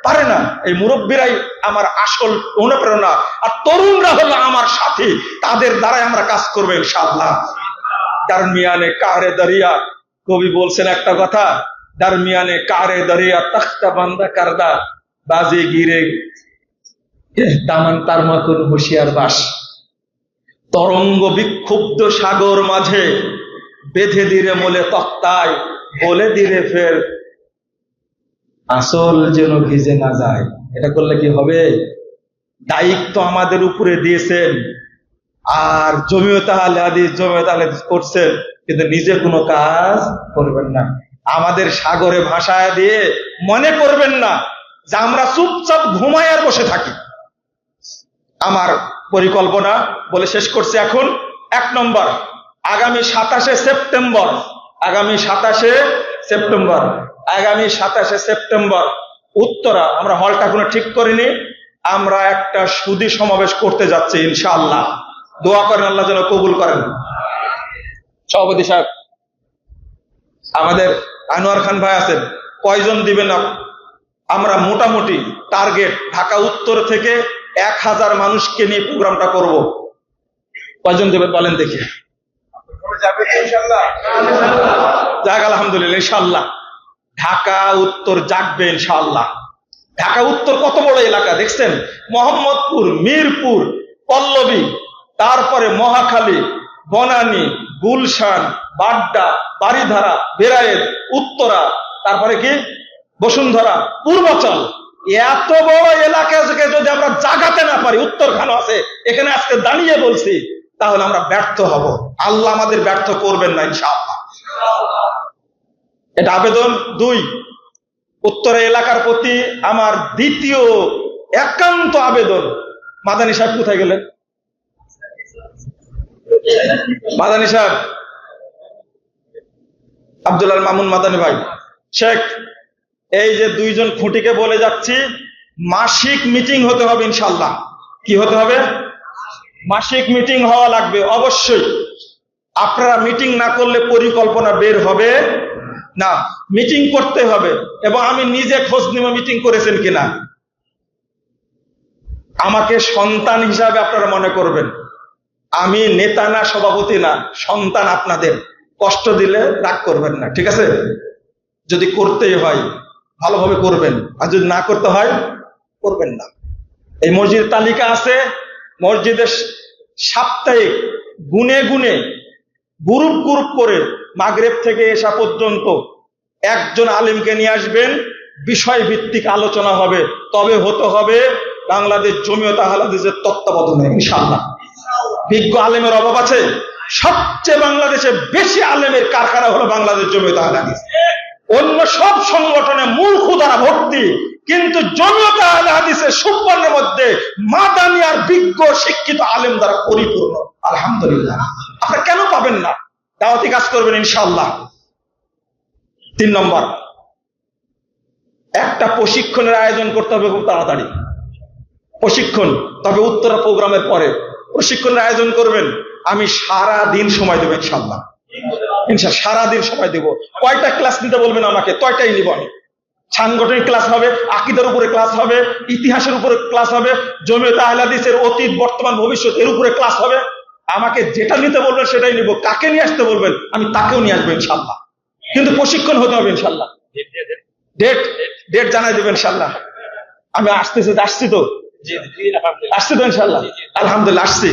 পারে না। এই মুরব্বীরাই আমার আসল অনুপ্রেরণা, আর তরুণরা হলো আমার সাথী, তাদের দ্বারাই আমরা কাজ করবো ইনশাআল্লাহ। দারমিয়ানে কারে দরিয়া, কবি বলছেন একটা কথা, দারমিয়ানে কারে দরিয়া তখতা বান্দা কারদা বাজে গিরে দামান তার মতন হুঁশিয়ার বাস। তরঙ্গ বিক্ষুব্ধ সাগর মাঝে বেঁধে দিরে মোলে তক্তায়, বলে দিরে ফের আসল যেন ভিজে না যায়। এটা করলে কি হবে? দায়িত্ব আমাদের উপরে দিয়েছেন, আর জমিয়ত আহলে হাদিস করছেন, কিন্তু নিজে কোনো কাজ করবেন না। আমাদের সাগরে ভাসায় দিয়ে মনে করবেন না যে আমরা চুপচাপ ঘুমায় আর বসে থাকি। আমার পরিকল্পনা বলে শেষ করছি এখন। 1 নম্বর, আগামী 27শে সেপ্টেম্বর উত্তরা, আমরা হলটা কোনো ঠিক করিনি, আমরা একটা সুধী সমাবেশ করতে যাচ্ছি ইনশাআল্লাহ। দোয়া করেন আল্লাহ যেন কবুল করেন। সভাপতি সাহেব, আমাদের আনোয়ার খান ভাই আছেন, কয়জন দিবেন? আমরা মোটামুটি টার্গেট ঢাকা উত্তর থেকে 1000 মানুষকে নিয়ে প্রোগ্রামটা করব। কয়জন দেবেন বলেন দেখি? যাক আলহামদুলিল্লাহ, ইনশাআল্লাহ ঢাকা উত্তর জাগবে ইনশাআল্লাহ। ঢাকা উত্তর কত বড় এলাকা দেখছেন? মোহাম্মদপুর, মিরপুর, পল্লবী, তারপরে মহাখালী, বনানী, গুলশান, বাড্ডা, বারিধারা, বেরায়েত, উত্তরা, তারপরে কি বসুন্ধরা, পূর্বাচল, এত বড় এলাকাকে যদি আমরা জাগাতে না পারি, উত্তরখান আছে এখানে আজকে দাঁড়িয়ে বলছি, তাহলে আমরা ব্যর্থ হব। আল্লাহ আমাদের ব্যর্থ করবেন না ইনশাআল্লাহ। এটা আবেদন। 2, উত্তরা এলাকার প্রতি আমার দ্বিতীয় একান্ত আবেদন। মাদানী সাহেব কোথায় গেলেন? মাদানী সাহেব, আব্দুল আল মামুন মাদানী ভাই, শেখ, এই যে 2 জন খুঁটিকে বলে যাচ্ছি, মাসিক মিটিং হতে হবে ইনশাআল্লাহ। কি হতে হবে? মাসিক মিটিং হওয়া লাগবে অবশ্যই। আপনারা মিটিং না করলে পরিকল্পনা বের হবে না, মিটিং করতে হবে। এবং আমি নিজে খোঁজ নিব মিটিং করেছেন কিনা। আমাকে সন্তান হিসাবে আপনারা মনে করবেন, আমি নেতা না, সভাপতি না, সন্তান আপনাদের। কষ্ট দিলে রাগ করবেন না, ঠিক আছে? যদি করতেই হয় ভালোভাবে করবেন, আর যদি না করতে হয় করবেন না। এই মসজিদ তালিকা আছে, মসজিদের সাপ্তাহিক গুনে গুনে গ্রুপ করে মাগরিব থেকে এশা পর্যন্ত একজন আলেমকে নিয়ে আসবেন, বিষয় ভিত্তিক আলোচনা হবে, তবে হতে হবে বাংলাদেশ জমিয়ত আহলে হাদিসের তত্ত্বাবধানে ইনশাআল্লাহ। বিজ্ঞ আলেমের অভাব আছে? সবচেয়ে বাংলাদেশে বেশি আলেমের কারখানা হলো বাংলাদেশ জমিয়ত আহলে হাদিস। অন্য সব সংগঠনে মূর্খ দ্বারা ভর্তি, কিন্তু জমিয়ত আহলে হাদিসের সুবর্ণের মধ্যে মাদানী আর বিজ্ঞ শিক্ষিত আলেম দ্বারা পরিপূর্ণ। আলহামদুলিল্লাহ। আপনারা কেন পাবেন না? দাওয়াতি কাজ করবেন ইনশাআল্লাহ। 3 নম্বর, একটা প্রশিক্ষণের আয়োজন করতে হবে খুব তাড়াতাড়ি। প্রশিক্ষণ, তবে উত্তরা প্রোগ্রামের পরে প্রশিক্ষণের আয়োজন করবেন। আমি সারা দিন সময় দেবো ইনশাআল্লাহ। সারা দিন সময় দেব। কয়টা ক্লাস নিতে বলবেন আমাকে, কয়টাই নিব আমি। সাংগঠনিক ক্লাস হবে, আকীদার উপরে ক্লাস হবে, ইতিহাসের উপরে ক্লাস হবে, জমিয়ত আহলে হাদিসের অতীত বর্তমান ভবিষ্যৎ এর উপরে ক্লাস হবে। আমাকে যেটা নিতে বলবেন সেটাই নিব। কাকে নিয়ে আসতে বলবেন আমি তাকেও নিয়ে আসবো ইনশাআল্লাহ। কিন্তু প্রশিক্ষণ হতে হবে ইনশাআল্লাহ। ডেট জানাই দেবেন ইনশাআল্লাহ। আমি আসছি তো ইনশাআল্লাহ। আলহামদুলিল্লাহ আসছি।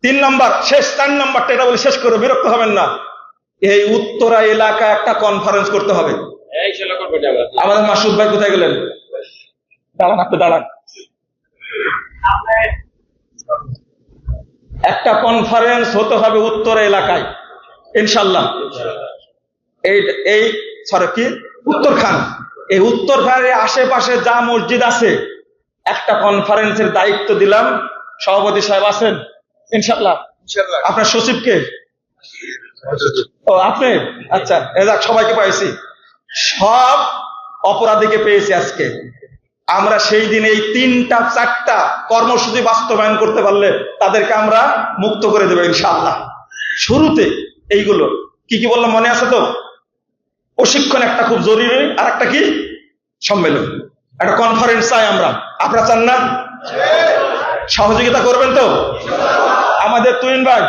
3 নম্বর শেষ, 4 নম্বরটা এটা বলে শেষ করে বিরক্ত হবেন না। এই উত্তরা এলাকায় একটা কনফারেন্স করতে হবে। আমাদের মাসুদ ভাই কোথায় গেলেন? দাঁড়ান, আপনি দাঁড়ান। একটা কনফারেন্স হতে হবে উত্তরা এলাকায়। ইনশাল্লাহ। এই এই সরি কি উত্তরখান, এই উত্তরখানের আশেপাশে যা মসজিদ আছে একটা কনফারেন্সের দায়িত্ব দিলাম। সভাপতি সাহেব আছেন ইনশাল্লাহ? আপনার সচিবকে? ও আপনি, আচ্ছা এজাক, সবাইকে পাইছি, সব অপরাধীকে পেয়েছি আজকে। আমরা সেই দিন এই 3-4টা কর্মসূচি বাস্তবায়ন করতে পারলে তাদেরকে আমরা মুক্ত করে দেবো ইনশাআল্লাহ। শুরুতে এইগুলো কি কি বললাম মনে আছে তো? প্রশিক্ষণ একটা খুব জরুরি, আর একটা কি সম্মেলন, একটা কনফারেন্স চাই আমরা। আপনারা চান না? সহযোগিতা করবেন তো? আমাদের তুহিন ভাই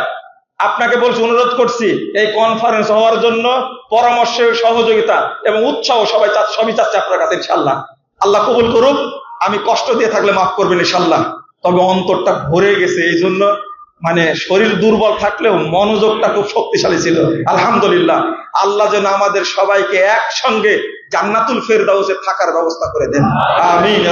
আপনাকে বলছি, অনুরোধ করছি এই কনফারেন্স হওয়ার জন্য পরামর্শ, সহযোগিতা এবং উৎসাহ সবই চাচ্ছে আপনার কাছে ইনশাআল্লাহ। আল্লাহ কবুল করুক। আমি কষ্ট দিয়ে থাকলে মাফ করবেন ইনশাআল্লাহ। তবে অন্তরটা ভরে গেছে, এই জন্য মানে শরীর দুর্বল থাকলেও মনোযোগটা খুব শক্তিশালী ছিল। আলহামদুলিল্লাহ। আল্লাহ যেন আমাদের সবাইকে একসঙ্গে জান্নাতুল ফেরদাউসে থাকার ব্যবস্থা করে দেন। আমিন।